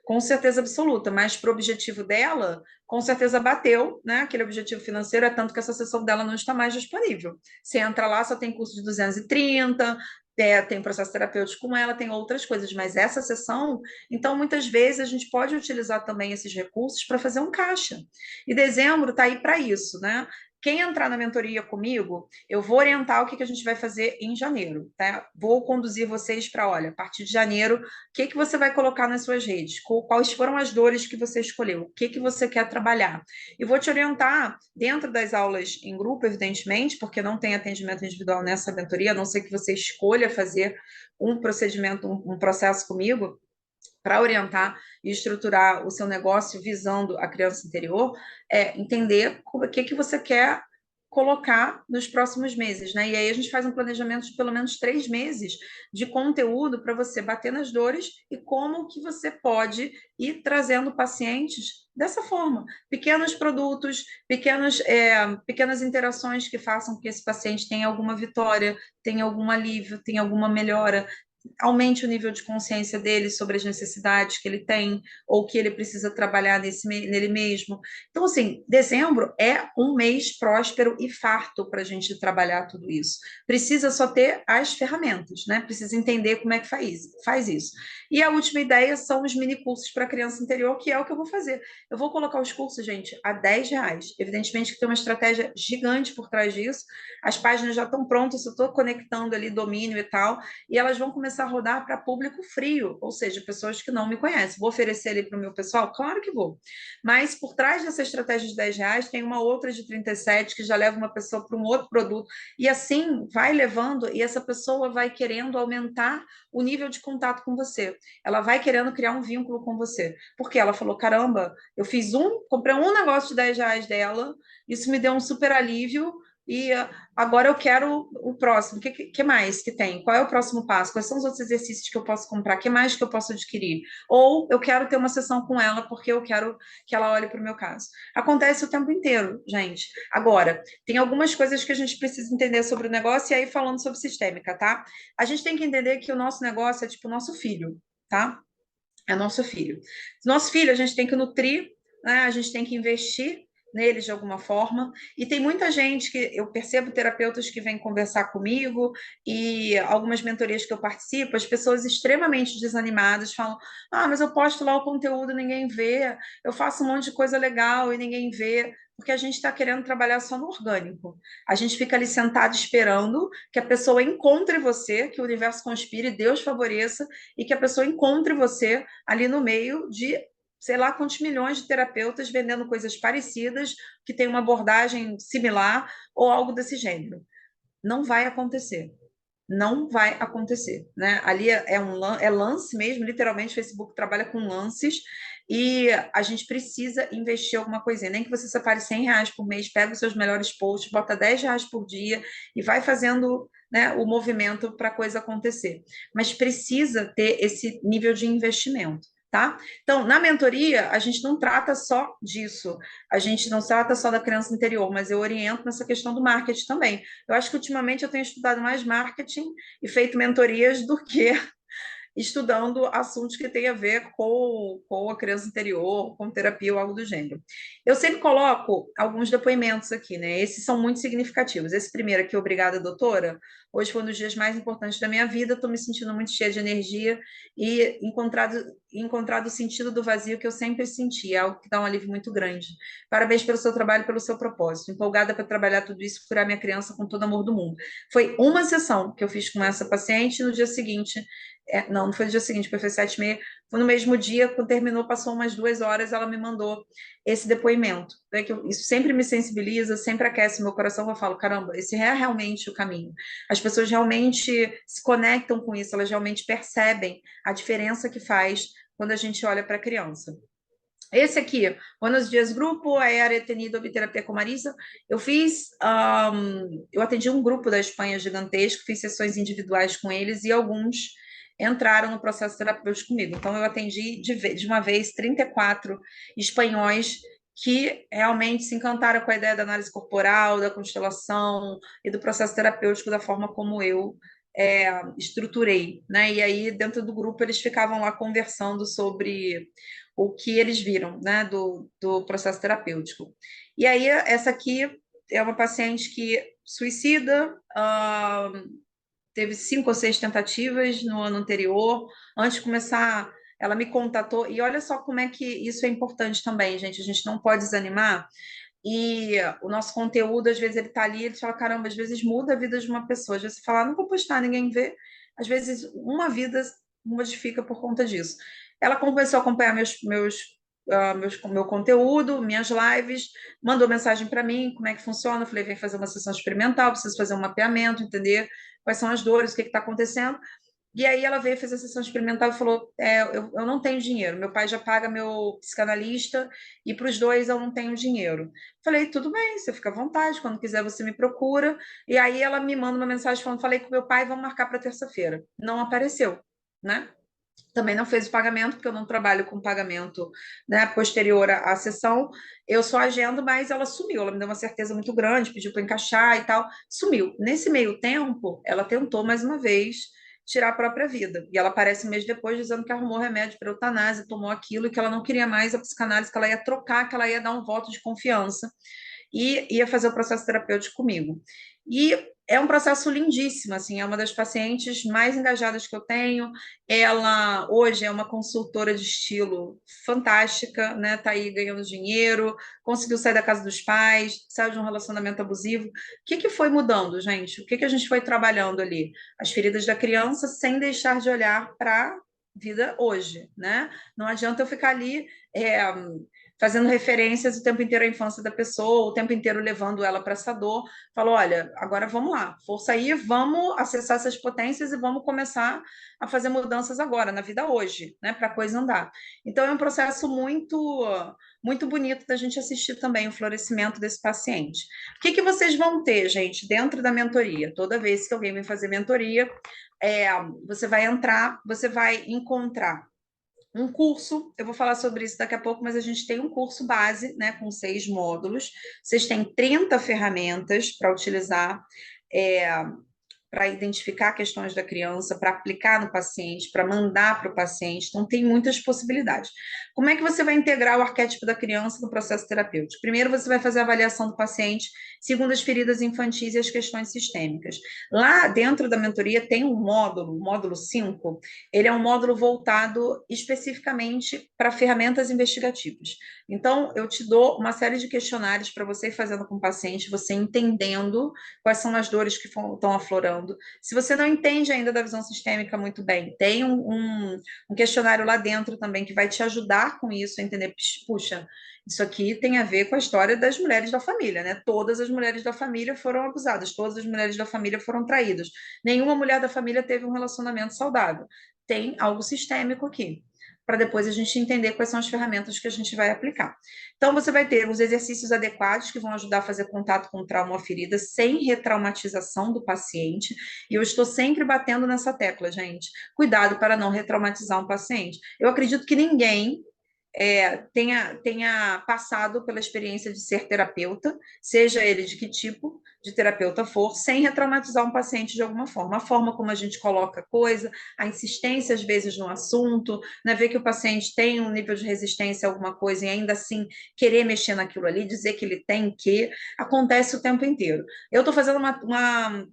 com certeza absoluta, mas para o objetivo dela, com certeza bateu, né? Aquele objetivo financeiro é tanto que essa sessão dela não está mais disponível. Você entra lá, só tem curso de 230, tem processo terapêutico com ela, tem outras coisas, mas essa sessão, então muitas vezes a gente pode utilizar também esses recursos para fazer um caixa. E dezembro está aí para isso, né? Quem entrar na mentoria comigo, eu vou orientar o que a gente vai fazer em janeiro, tá? Vou conduzir vocês para, olha, a partir de janeiro, o que você vai colocar nas suas redes? Quais foram as dores que você escolheu? O que você quer trabalhar? E vou te orientar dentro das aulas em grupo, evidentemente, porque não tem atendimento individual nessa mentoria, a não ser que você escolha fazer um procedimento, um processo comigo, para orientar e estruturar o seu negócio visando a criança interior, entender o que você quer colocar nos próximos meses, né? E aí a gente faz um planejamento de pelo menos 3 meses de conteúdo para você bater nas dores e como que você pode ir trazendo pacientes dessa forma. Pequenos produtos, pequenas interações que façam com que esse paciente tenha alguma vitória, tenha algum alívio, tenha alguma melhora, aumente o nível de consciência dele sobre as necessidades que ele tem ou que ele precisa trabalhar nele mesmo. Então, assim, dezembro é um mês próspero e farto para a gente trabalhar tudo isso. Precisa só ter as ferramentas, né? Precisa entender como é que faz isso. E a última ideia são os mini cursos para criança interior, que é o que eu vou fazer. Eu vou colocar os cursos, gente, a R$ 10. Evidentemente que tem uma estratégia gigante por trás disso. As páginas já estão prontas, eu estou conectando ali domínio e tal, e elas vão começar a rodar para público frio, ou seja, pessoas que não me conhecem. Vou oferecer ali para o meu pessoal? Claro que vou. Mas por trás dessa estratégia de R$ 10, tem uma outra de 37 que já leva uma pessoa para um outro produto. E assim vai levando, e essa pessoa vai querendo aumentar o nível de contato com você. Ela vai querendo criar um vínculo com você. Porque ela falou: caramba, eu comprei um negócio de R$ 10 dela, isso me deu um super alívio. E agora eu quero o próximo. O que mais que tem? Qual é o próximo passo? Quais são os outros exercícios que eu posso comprar? O que mais que eu posso adquirir? Ou eu quero ter uma sessão com ela porque eu quero que ela olhe para o meu caso. Acontece o tempo inteiro, gente. Agora, tem algumas coisas que a gente precisa entender sobre o negócio, e aí falando sobre sistêmica, tá? A gente tem que entender que o nosso negócio é tipo o nosso filho, tá? É nosso filho. Nosso filho a gente tem que nutrir, né? A gente tem que investir neles de alguma forma. E tem muita gente que eu percebo, terapeutas que vêm conversar comigo, e algumas mentorias que eu participo, as pessoas extremamente desanimadas falam: ah, mas eu posto lá o conteúdo, ninguém vê, eu faço um monte de coisa legal e ninguém vê. Porque a gente está querendo trabalhar só no orgânico. A gente fica ali sentado esperando que a pessoa encontre você, que o universo conspire, Deus favoreça, e que a pessoa encontre você ali no meio de sei lá quantos milhões de terapeutas vendendo coisas parecidas, que tem uma abordagem similar ou algo desse gênero. Não vai acontecer. Não vai acontecer, né? Ali é lance mesmo, literalmente, o Facebook trabalha com lances e a gente precisa investir alguma coisinha, nem que você separe R$ 100 por mês, pega os seus melhores posts, bota R$ 10 por dia e vai fazendo, né, o movimento para a coisa acontecer. Mas precisa ter esse nível de investimento. Tá? Então, na mentoria, a gente não trata só disso, a gente não trata só da criança interior, mas eu oriento nessa questão do marketing também. Eu acho que ultimamente eu tenho estudado mais marketing e feito mentorias do que estudando assuntos que têm a ver com a criança interior, com terapia ou algo do gênero. Eu sempre coloco alguns depoimentos aqui, né? Esses são muito significativos. Esse primeiro aqui, obrigada, doutora. Hoje foi um dos dias mais importantes da minha vida. Estou me sentindo muito cheia de energia e encontrado o sentido do vazio que eu sempre senti, é algo que dá um alívio muito grande. Parabéns pelo seu trabalho e pelo seu propósito. Empolgada para trabalhar tudo isso e curar minha criança com todo amor do mundo. Foi uma sessão que eu fiz com essa paciente e no dia seguinte não foi no dia seguinte, porque foi 7h30. Foi no mesmo dia, quando terminou, passou umas 2 horas, ela me mandou esse depoimento. Né, isso sempre me sensibiliza, sempre aquece meu coração. Eu falo, caramba, esse é realmente o caminho. As pessoas realmente se conectam com isso, elas realmente percebem a diferença que faz quando a gente olha para a criança. Esse aqui, Buenos Dias Grupo, he tenido terapia com Marisa. Eu atendi um grupo da Espanha gigantesco, fiz sessões individuais com eles e alguns entraram no processo terapêutico comigo. Então, eu atendi de uma vez 34 espanhóis que realmente se encantaram com a ideia da análise corporal, da constelação e do processo terapêutico da forma como eu estruturei, né? E aí, dentro do grupo, eles ficavam lá conversando sobre o que eles viram, né, do processo terapêutico. E aí, essa aqui é uma paciente que suicida, teve 5 ou 6 tentativas no ano anterior. Antes de começar, ela me contatou. E olha só como é que isso é importante também, gente. A gente não pode desanimar. E o nosso conteúdo, às vezes, ele tá ali, ele fala, caramba, às vezes muda a vida de uma pessoa. Às vezes você fala, não vou postar, ninguém vê. Às vezes, uma vida modifica por conta disso. Ela começou a acompanhar meu conteúdo, minhas lives, mandou mensagem para mim, como é que funciona. Eu falei, vem fazer uma sessão experimental, preciso fazer um mapeamento, entender quais são as dores, o que está acontecendo. E aí ela veio, fez a sessão experimental e falou, eu não tenho dinheiro, meu pai já paga meu psicanalista e para os dois eu não tenho dinheiro. Falei, tudo bem, você fica à vontade, quando quiser você me procura. E aí ela me manda uma mensagem falando, falei com meu pai, vamos marcar para terça-feira. Não apareceu, né? Também não fez o pagamento, porque eu não trabalho com pagamento, né, posterior à sessão. Eu só agendo, mas ela sumiu. Ela me deu uma certeza muito grande, pediu para encaixar e tal. Sumiu. Nesse meio tempo, ela tentou mais uma vez tirar a própria vida. E ela aparece um mês depois dizendo que arrumou remédio para eutanásia, tomou aquilo, que ela não queria mais a psicanálise, que ela ia trocar, que ela ia dar um voto de confiança e ia fazer o processo terapêutico comigo. E é um processo lindíssimo, assim, é uma das pacientes mais engajadas que eu tenho. Ela hoje é uma consultora de estilo fantástica, né? Tá aí ganhando dinheiro, conseguiu sair da casa dos pais, saiu de um relacionamento abusivo. O que foi mudando, gente? O que a gente foi trabalhando ali? As feridas da criança sem deixar de olhar para vida hoje, né? Não adianta eu ficar ali fazendo referências o tempo inteiro à infância da pessoa, o tempo inteiro levando ela para essa dor. Falou, olha, agora vamos lá, força aí, vamos acessar essas potências e vamos começar a fazer mudanças agora, na vida hoje, né, para a coisa andar. Então é um processo muito bonito da gente assistir também o florescimento desse paciente. O que vocês vão ter, gente, dentro da mentoria? Toda vez que alguém vem fazer mentoria, você vai entrar, você vai encontrar um curso, eu vou falar sobre isso daqui a pouco, mas a gente tem um curso base, né, com 6 módulos. Vocês têm 30 ferramentas para utilizar, para identificar questões da criança, para aplicar no paciente, para mandar para o paciente. Então, tem muitas possibilidades. Como é que você vai integrar o arquétipo da criança no processo terapêutico? Primeiro, você vai fazer a avaliação do paciente segundo as feridas infantis e as questões sistêmicas. Lá dentro da mentoria tem um módulo, o módulo 5, ele é um módulo voltado especificamente para ferramentas investigativas. Então, eu te dou uma série de questionários para você ir fazendo com o paciente, você entendendo quais são as dores que estão aflorando. Se você não entende ainda da visão sistêmica muito bem, tem um questionário lá dentro também que vai te ajudar com isso, a entender, puxa, isso aqui tem a ver com a história das mulheres da família, né? Todas as mulheres da família foram abusadas, todas as mulheres da família foram traídas. Nenhuma mulher da família teve um relacionamento saudável. Tem algo sistêmico aqui, para depois a gente entender quais são as ferramentas que a gente vai aplicar. Então, você vai ter os exercícios adequados que vão ajudar a fazer contato com o trauma ou ferida sem retraumatização do paciente. E eu estou sempre batendo nessa tecla, gente. Cuidado para não retraumatizar um paciente. Eu acredito que ninguém tenha passado pela experiência de ser terapeuta, seja ele de que tipo de terapeuta for, sem retraumatizar um paciente de alguma forma. A forma como a gente coloca a coisa, a insistência às vezes no assunto, né, ver que o paciente tem um nível de resistência a alguma coisa e ainda assim querer mexer naquilo ali, dizer que ele tem que, acontece o tempo inteiro. Eu estou fazendo uma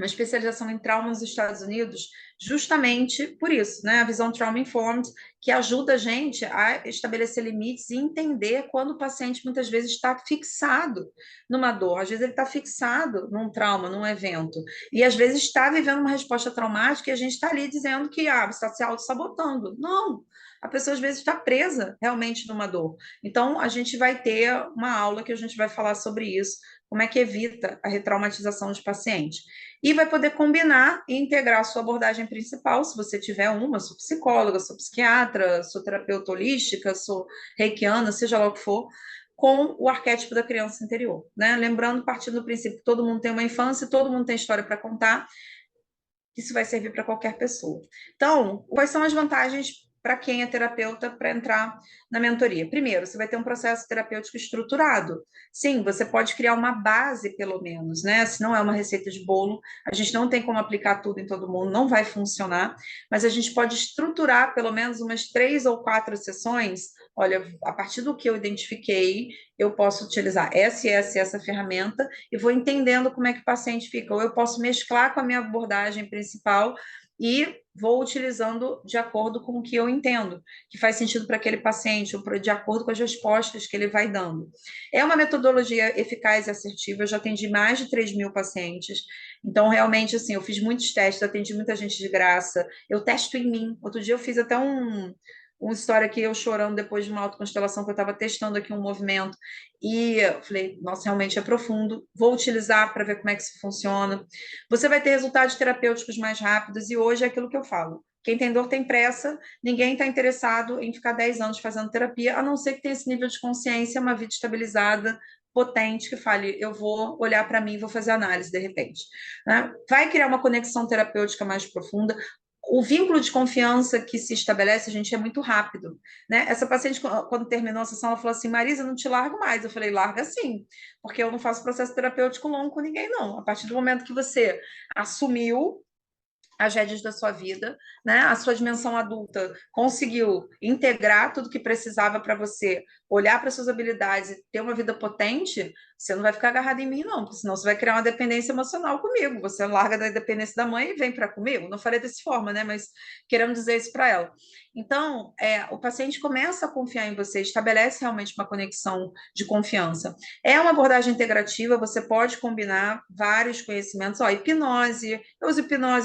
especialização em trauma nos Estados Unidos, justamente por isso, né? A visão trauma informed, que ajuda a gente a estabelecer limites e entender quando o paciente muitas vezes está fixado numa dor, às vezes ele está fixado num trauma, num evento, e às vezes está vivendo uma resposta traumática e a gente está ali dizendo que você está se auto-sabotando. Não! A pessoa às vezes está presa realmente numa dor. Então, a gente vai ter uma aula que a gente vai falar sobre isso, como é que evita a retraumatização dos pacientes. E vai poder combinar e integrar a sua abordagem principal, se você tiver uma, sou psicóloga, sou psiquiatra, sou terapeuta holística, sou reikiana, seja lá o que for, com o arquétipo da criança interior, né? Lembrando, partindo do princípio que todo mundo tem uma infância, todo mundo tem história para contar, isso vai servir para qualquer pessoa. Então, quais são as vantagens para quem é terapeuta para entrar na mentoria? Primeiro, você vai ter um processo terapêutico estruturado. Sim, você pode criar uma base, pelo menos, né? Se não é uma receita de bolo, a gente não tem como aplicar tudo em todo mundo, não vai funcionar, mas a gente pode estruturar pelo menos umas 3 ou 4 sessões. Olha, a partir do que eu identifiquei, eu posso utilizar essa ferramenta e vou entendendo como é que o paciente fica. Ou eu posso mesclar com a minha abordagem principal e vou utilizando de acordo com o que eu entendo, que faz sentido para aquele paciente, ou de acordo com as respostas que ele vai dando. É uma metodologia eficaz e assertiva, eu já atendi mais de 3.000 pacientes, então realmente, assim, eu fiz muitos testes, atendi muita gente de graça, eu testo em mim. Outro dia eu fiz até uma história que eu chorando depois de uma autoconstelação que eu estava testando aqui um movimento e eu falei, nossa, realmente é profundo, vou utilizar para ver como é que isso funciona. Você vai ter resultados terapêuticos mais rápidos e hoje é aquilo que eu falo. Quem tem dor tem pressa, ninguém está interessado em ficar 10 anos fazendo terapia, a não ser que tenha esse nível de consciência, uma vida estabilizada, potente, que fale, eu vou olhar para mim e vou fazer análise de repente. Né? Vai criar uma conexão terapêutica mais profunda, o vínculo de confiança que se estabelece, a gente, é muito rápido, né? Essa paciente, quando terminou a sessão, ela falou assim, Marisa, não te largo mais. Eu falei, larga sim, porque eu não faço processo terapêutico longo com ninguém, não. A partir do momento que você assumiu as rédeas da sua vida, né? A sua dimensão adulta conseguiu integrar tudo que precisava para você olhar para suas habilidades e ter uma vida potente, você não vai ficar agarrado em mim, não, porque senão você vai criar uma dependência emocional comigo. Você larga da dependência da mãe e vem para comigo. Não falei dessa forma, né? Mas querendo dizer isso para ela. Então, o paciente começa a confiar em você, estabelece realmente uma conexão de confiança. É uma abordagem integrativa, você pode combinar vários conhecimentos. Ó, hipnose,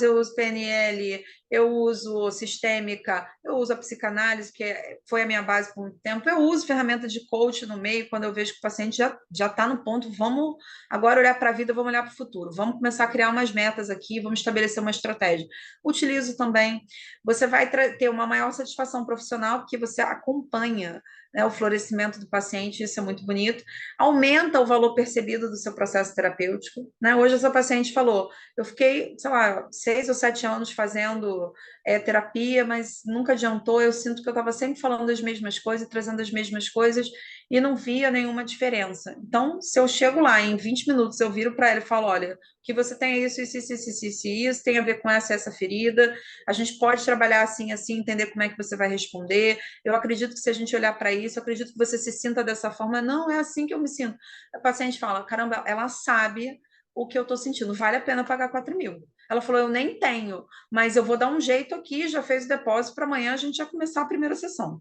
eu uso PNL, eu uso sistêmica, eu uso a psicanálise, que foi a minha base por muito tempo. Eu uso ferramenta de coach no meio, quando eu vejo que o paciente já está no ponto, vamos agora olhar para a vida, vamos olhar para o futuro, vamos começar a criar umas metas aqui, vamos estabelecer uma estratégia. Utilizo também. Você vai ter uma maior satisfação profissional, porque você acompanha, né, o florescimento do paciente, isso é muito bonito, aumenta o valor percebido do seu processo terapêutico, né? Hoje essa paciente falou, eu fiquei, sei lá, 6 ou 7 anos fazendo terapia, mas nunca adiantou, eu sinto que eu estava sempre falando as mesmas coisas, trazendo as mesmas coisas, e não via nenhuma diferença. Então, se eu chego lá em 20 minutos, eu viro para ela e falo: olha, que você tem isso, tem a ver com essa ferida, a gente pode trabalhar assim, assim, entender como é que você vai responder. Eu acredito que se a gente olhar para isso, eu acredito que você se sinta dessa forma. Não, é assim que eu me sinto. A paciente fala: caramba, ela sabe o que eu estou sentindo, vale a pena pagar 4.000. Ela falou: eu nem tenho, mas eu vou dar um jeito aqui, já fez o depósito para amanhã a gente já começar a primeira sessão.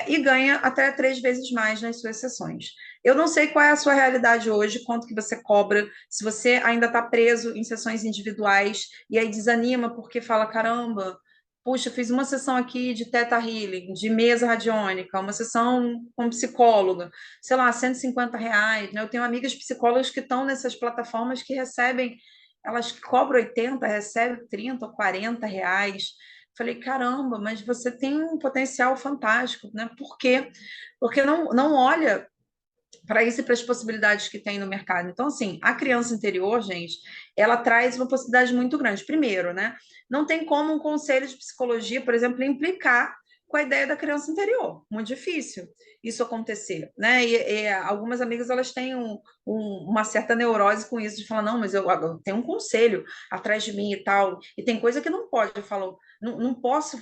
E ganha até 3 vezes mais nas suas sessões. Eu não sei qual é a sua realidade hoje, quanto que você cobra, se você ainda está preso em sessões individuais e aí desanima porque fala: caramba, puxa, fiz uma sessão aqui de Theta Healing, de mesa radiônica, uma sessão com psicóloga, sei lá, R$ 150, né? Eu tenho amigas psicólogas que estão nessas plataformas que recebem, elas cobram 80, recebem 30 ou R$ 40. Falei: caramba, mas você tem um potencial fantástico, né? Por quê? Porque não olha para isso e para as possibilidades que tem no mercado. Então, assim, a criança interior, gente, ela traz uma possibilidade muito grande. Primeiro, né? Não tem como um conselho de psicologia, por exemplo, implicar com a ideia da criança interior. Muito difícil isso acontecer, né? E algumas amigas, elas têm uma certa neurose com isso, de falar: não, mas eu tenho um conselho atrás de mim e tal, e tem coisa que não pode. Eu falo: não posso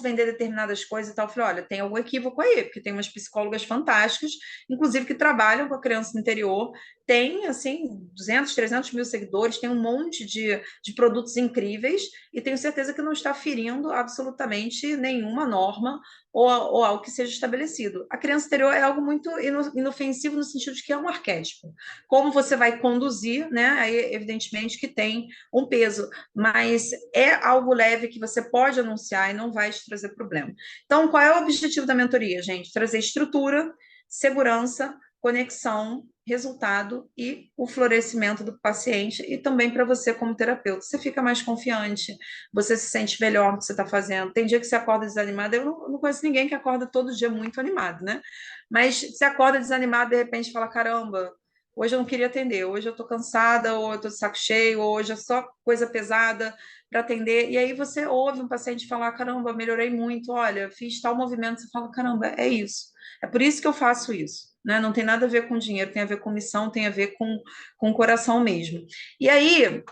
vender determinadas coisas e tal. Eu falei: olha, tem algum equívoco aí, porque tem umas psicólogas fantásticas, inclusive que trabalham com a criança no interior, tem, assim, 200, 300 mil seguidores, tem um monte de produtos incríveis, e tenho certeza que não está ferindo absolutamente nenhuma norma ou algo que seja estabelecido. A criança interior é algo muito inofensivo no sentido de que é um arquétipo. Como você vai conduzir, né? Aí, evidentemente que tem um peso, mas é algo leve que você pode anunciar e não vai te trazer problema. Então, qual é o objetivo da mentoria, gente? Trazer estrutura, segurança, conexão, resultado e o florescimento do paciente, e também para você como terapeuta. Você fica mais confiante, você se sente melhor no que você está fazendo. Tem dia que você acorda desanimado, eu não conheço ninguém que acorda todo dia muito animado, né? Mas você acorda desanimado, de repente fala: caramba, hoje eu não queria atender, hoje eu estou cansada, ou eu estou de saco cheio, ou hoje é só coisa pesada para atender. E aí você ouve um paciente falar: caramba, melhorei muito, olha, fiz tal movimento. Você fala: caramba, é isso. É por isso que eu faço isso, né? Não tem nada a ver com dinheiro, tem a ver com missão, tem a ver com o coração mesmo. E aí,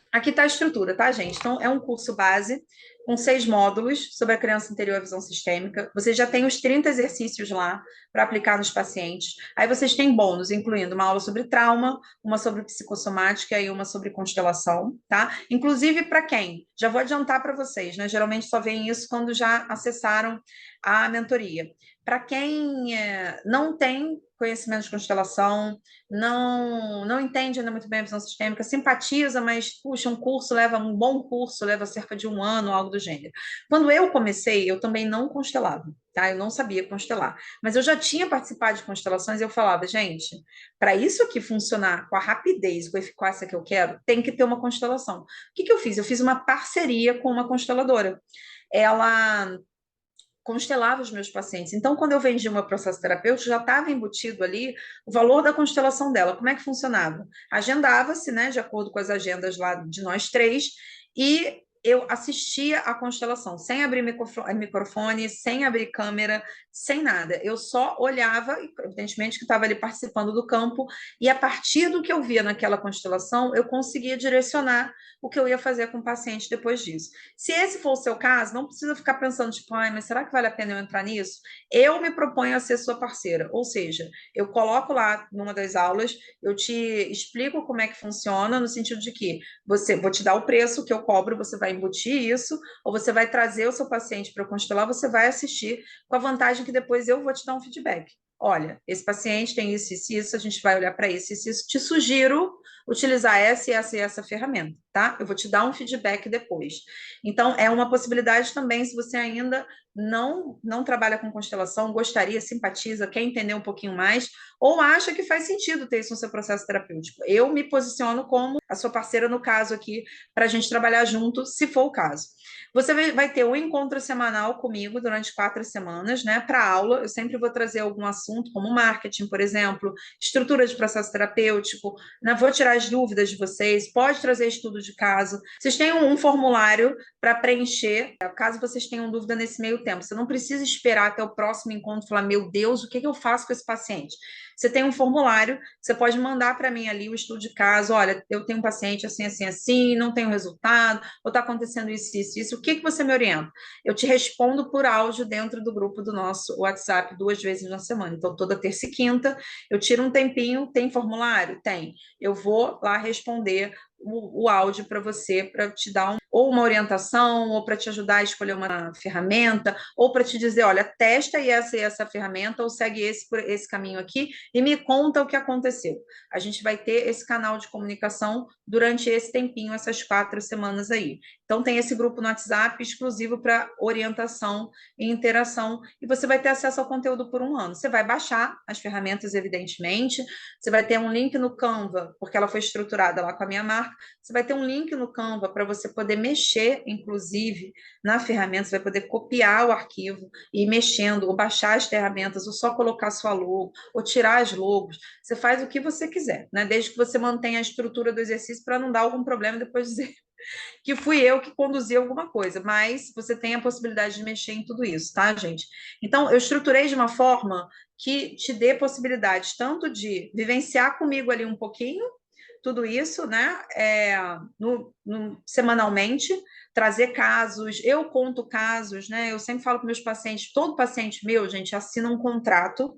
aqui está a estrutura, tá, gente? Então, é um curso base com 6 módulos sobre a criança interior e a visão sistêmica. Vocês já têm os 30 exercícios lá para aplicar nos pacientes. Aí vocês têm bônus, incluindo uma aula sobre trauma, uma sobre psicossomática e uma sobre constelação, tá? Inclusive para quem? Já vou adiantar para vocês, né? Geralmente só veem isso quando já acessaram a mentoria. Para quem não tem conhecimento de constelação, não entende ainda muito bem a visão sistêmica, simpatiza, mas, puxa, um bom curso leva cerca de 1 ano, algo do gênero. Quando eu comecei, eu também não constelava, tá? Eu não sabia constelar, mas eu já tinha participado de constelações e eu falava: gente, para isso aqui funcionar com a rapidez, com a eficácia que eu quero, tem que ter uma constelação. O que que eu fiz? Eu fiz uma parceria com uma consteladora. Ela constelava os meus pacientes. Então, quando eu vendi o meu processo terapêutico, já estava embutido ali o valor da constelação dela. Como é que funcionava? Agendava-se, né, de acordo com as agendas lá de nós três, e eu assistia a constelação, sem abrir microfone, sem abrir câmera, sem nada. Eu só olhava, evidentemente que estava ali participando do campo, e a partir do que eu via naquela constelação, eu conseguia direcionar o que eu ia fazer com o paciente depois disso. Se esse for o seu caso, não precisa ficar pensando, tipo: ai, mas será que vale a pena eu entrar nisso? Eu me proponho a ser sua parceira, ou seja, eu coloco lá numa das aulas, eu te explico como é que funciona, no sentido de que vou te dar o preço que eu cobro, você vai embutir isso, ou você vai trazer o seu paciente para eu constelar, você vai assistir, com a vantagem que depois eu vou te dar um feedback. Olha, esse paciente tem isso, a gente vai olhar para isso. Te sugiro utilizar essa ferramenta, tá? Eu vou te dar um feedback depois. Então, é uma possibilidade também, se você ainda não trabalha com constelação, gostaria, simpatiza, quer entender um pouquinho mais, ou acha que faz sentido ter isso no seu processo terapêutico. Eu me posiciono como a sua parceira no caso aqui, para a gente trabalhar junto, se for o caso. Você vai ter um encontro semanal comigo durante 4 semanas, né? Para aula, eu sempre vou trazer algum assunto, como marketing, por exemplo, estrutura de processo terapêutico, né? Vou tirar tirar as dúvidas de vocês, pode trazer estudo de caso. Vocês têm um formulário para preencher, caso vocês tenham dúvida nesse meio tempo. Você não precisa esperar até o próximo encontro e falar, meu Deus, o que eu faço com esse paciente? Você tem um formulário, você pode mandar para mim ali o estudo de caso, olha, eu tenho um paciente assim, assim, assim, não tenho resultado, ou está acontecendo isso, o que você me orienta? Eu te respondo por áudio dentro do grupo do nosso WhatsApp 2 vezes na semana. Então, toda terça e quinta, eu tiro um tempinho, tem formulário? Tem. Eu vou lá responder o áudio para você, para te dar ou uma orientação, ou para te ajudar a escolher uma ferramenta, ou para te dizer, olha, testa e essa ferramenta, ou segue por esse caminho aqui, e me conta o que aconteceu. A gente vai ter esse canal de comunicação durante esse tempinho, essas 4 semanas aí. Então, tem esse grupo no WhatsApp exclusivo para orientação e interação, e você vai ter acesso ao conteúdo por um ano. Você vai baixar as ferramentas, evidentemente, você vai ter um link no Canva, porque ela foi estruturada lá com a minha marca, você vai ter um link no Canva para você poder mexer, inclusive, na ferramenta, você vai poder copiar o arquivo e ir mexendo, ou baixar as ferramentas, ou só colocar sua logo, ou tirar as logos. Você faz o que você quiser, né? Desde que você mantenha a estrutura do exercício para não dar algum problema depois dizer que fui eu que conduzi alguma coisa, mas você tem a possibilidade de mexer em tudo isso, tá, gente? Então, eu estruturei de uma forma que te dê possibilidades tanto de vivenciar comigo ali um pouquinho, tudo isso, né, semanalmente, trazer casos, eu conto casos, né, eu sempre falo com meus pacientes, todo paciente meu, gente, assina um contrato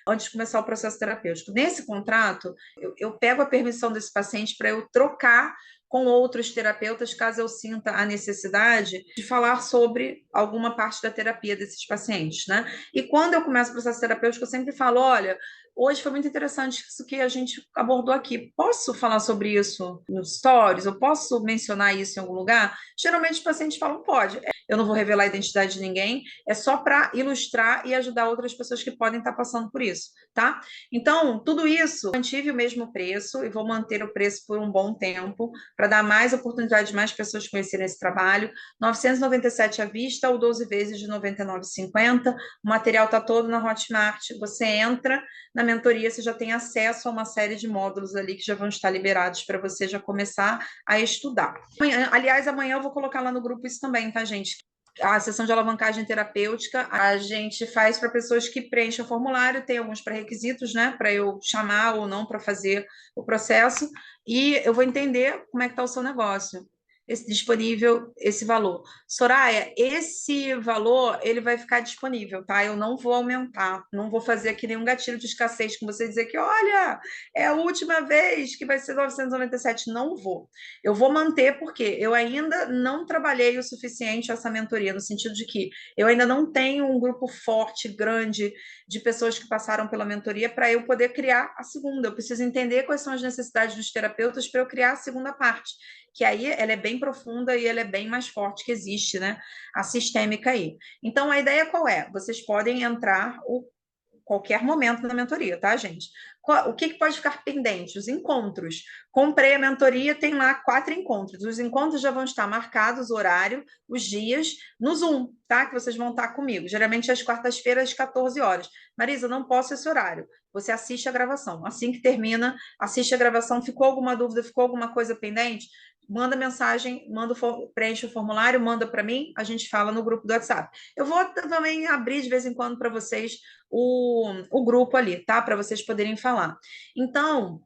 antes de começar o processo terapêutico. Nesse contrato, eu pego a permissão desse paciente para eu trocar com outros terapeutas, caso eu sinta a necessidade de falar sobre alguma parte da terapia desses pacientes, né? E quando eu começo o processo terapêutico, eu sempre falo, olha, hoje foi muito interessante isso que a gente abordou aqui. Posso falar sobre isso nos stories? Eu posso mencionar isso em algum lugar? Geralmente os pacientes falam, pode. Eu não vou revelar a identidade de ninguém, é só para ilustrar e ajudar outras pessoas que podem estar passando por isso, tá? Então, tudo isso, mantive o mesmo preço e vou manter o preço por um bom tempo, para dar mais oportunidade de mais pessoas conhecerem esse trabalho. R$ 997 à vista ou 12 vezes de R$ 99,50. O material está todo na Hotmart. Você entra na mentoria, você já tem acesso a uma série de módulos ali que já vão estar liberados para você já começar a estudar. Aliás, amanhã eu vou colocar lá no grupo isso também, tá, gente? A sessão de alavancagem terapêutica a gente faz para pessoas que preenchem o formulário, tem alguns pré-requisitos, né, para eu chamar ou não para fazer o processo, e eu vou entender como é que está o seu negócio. Disponível esse valor. Soraya, esse valor ele vai ficar disponível, tá? Eu não vou aumentar, não vou fazer aqui nenhum gatilho de escassez com você dizer que, olha, é a última vez que vai ser 997. Não vou. Eu vou manter porque eu ainda não trabalhei o suficiente essa mentoria, no sentido de que eu ainda não tenho um grupo forte, grande, de pessoas que passaram pela mentoria para eu poder criar a segunda. Eu preciso entender quais são as necessidades dos terapeutas para eu criar a segunda parte, que aí ela é bem profunda e ela é bem mais forte que existe, né? A sistêmica aí. Então, a ideia qual é? Vocês podem entrar qualquer momento na mentoria, tá, gente? O que pode ficar pendente? Os encontros. Comprei a mentoria, tem lá 4 encontros. Os encontros já vão estar marcados, o horário, os dias, no Zoom, tá? Que vocês vão estar comigo. Geralmente às quartas-feiras, às 14 horas. Marisa, não posso esse horário. Você assiste a gravação. Assim que termina, assiste a gravação. Ficou alguma dúvida, ficou alguma coisa pendente? Manda mensagem, preenche o formulário, manda para mim, a gente fala no grupo do WhatsApp. Eu vou também abrir de vez em quando para vocês o grupo ali, tá? Para vocês poderem falar. Então,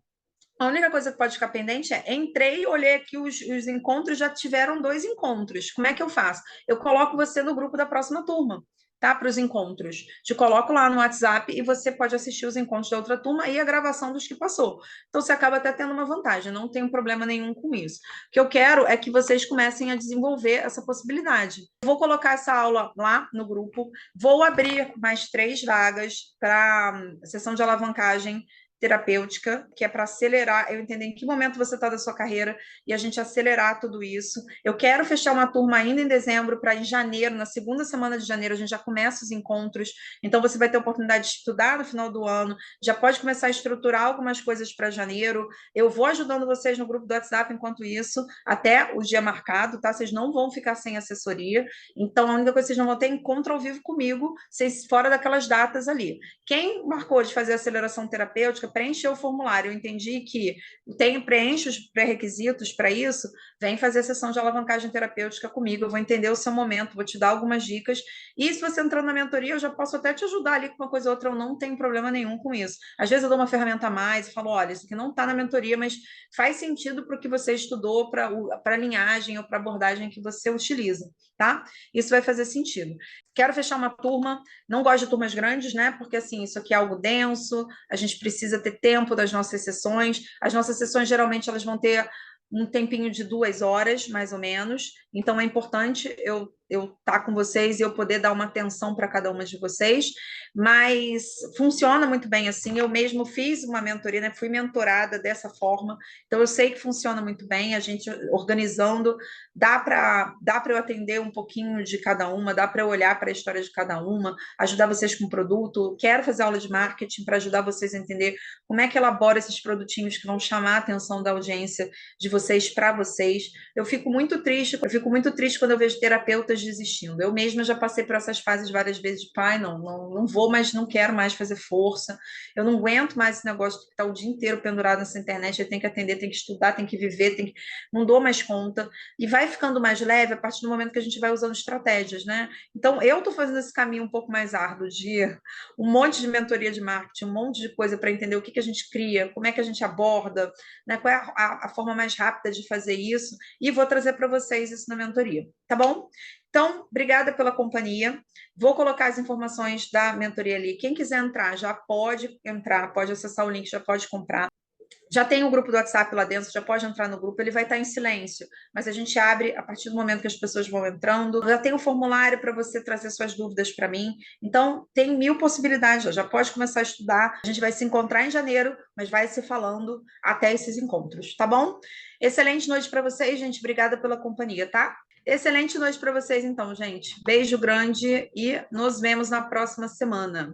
a única coisa que pode ficar pendente é, entrei, olhei aqui os encontros, já tiveram 2 encontros. Como é que eu faço? Eu coloco você no grupo da próxima turma, tá? Para os encontros. Te coloco lá no WhatsApp e você pode assistir os encontros da outra turma e a gravação dos que passou. Então, você acaba até tendo uma vantagem, não tenho problema nenhum com isso. O que eu quero é que vocês comecem a desenvolver essa possibilidade. Vou colocar essa aula lá no grupo, vou abrir mais 3 vagas para sessão de alavancagem terapêutica, que é para acelerar, eu entender em que momento você está da sua carreira e a gente acelerar tudo isso. Eu quero fechar uma turma ainda em dezembro, para em janeiro, na segunda semana de janeiro, a gente já começa os encontros, então você vai ter a oportunidade de estudar no final do ano, já pode começar a estruturar algumas coisas para janeiro. Eu vou ajudando vocês no grupo do WhatsApp enquanto isso, até o dia marcado, tá? Vocês não vão ficar sem assessoria, então a única coisa que vocês não vão ter é encontro ao vivo comigo, fora daquelas datas ali. Quem marcou de fazer aceleração terapêutica, terapêutica, preencher o formulário, eu entendi que preenche os pré-requisitos para isso, vem fazer a sessão de alavancagem terapêutica comigo, eu vou entender o seu momento, vou te dar algumas dicas, e se você entrar na mentoria, eu já posso até te ajudar ali com uma coisa ou outra, eu não tenho problema nenhum com isso. Às vezes eu dou uma ferramenta a mais e falo, olha, isso aqui não está na mentoria, mas faz sentido para o que você estudou, para a linhagem ou para a abordagem que você utiliza, tá? Isso vai fazer sentido. Quero fechar uma turma, não gosto de turmas grandes, né? Porque assim, isso aqui é algo denso, a gente precisa ter tempo das nossas sessões. As nossas sessões geralmente elas vão ter um tempinho de 2 horas, mais ou menos. Então é importante eu estar com vocês e eu poder dar uma atenção para cada uma de vocês, mas funciona muito bem assim. Eu mesmo fiz uma mentoria, né? Fui mentorada dessa forma, então eu sei que funciona muito bem. A gente organizando, dá para eu atender um pouquinho de cada uma, dá para eu olhar para a história de cada uma, ajudar vocês com o produto. Quero fazer aula de marketing para ajudar vocês a entender como é que elabora esses produtinhos que vão chamar a atenção da audiência de vocês para vocês. Eu fico muito triste quando eu vejo terapeutas desistindo. Eu mesma já passei por essas fases várias vezes de pai, não vou mais, não quero mais fazer força. Eu não aguento mais esse negócio de estar o dia inteiro pendurado nessa internet, eu tenho que atender, tenho que estudar, tenho que viver, não dou mais conta. E vai ficando mais leve a partir do momento que a gente vai usando estratégias, né? Então, eu estou fazendo esse caminho um pouco mais árduo de um monte de mentoria de marketing, um monte de coisa para entender o que a gente cria, como é que a gente aborda, né? Qual é a forma mais rápida de fazer isso, e vou trazer para vocês isso na mentoria, tá bom? Então, obrigada pela companhia. Vou colocar as informações da mentoria ali. Quem quiser entrar, já pode entrar, pode acessar o link, já pode comprar. Já tem um grupo do WhatsApp lá dentro, já pode entrar no grupo, ele vai estar em silêncio, mas a gente abre a partir do momento que as pessoas vão entrando. Já tem um formulário para você trazer suas dúvidas para mim. Então, tem 1000 possibilidades, já pode começar a estudar. A gente vai se encontrar em janeiro, mas vai se falando até esses encontros, tá bom? Excelente noite para vocês, gente. Obrigada pela companhia, tá? Excelente noite para vocês, então, gente. Beijo grande e nos vemos na próxima semana.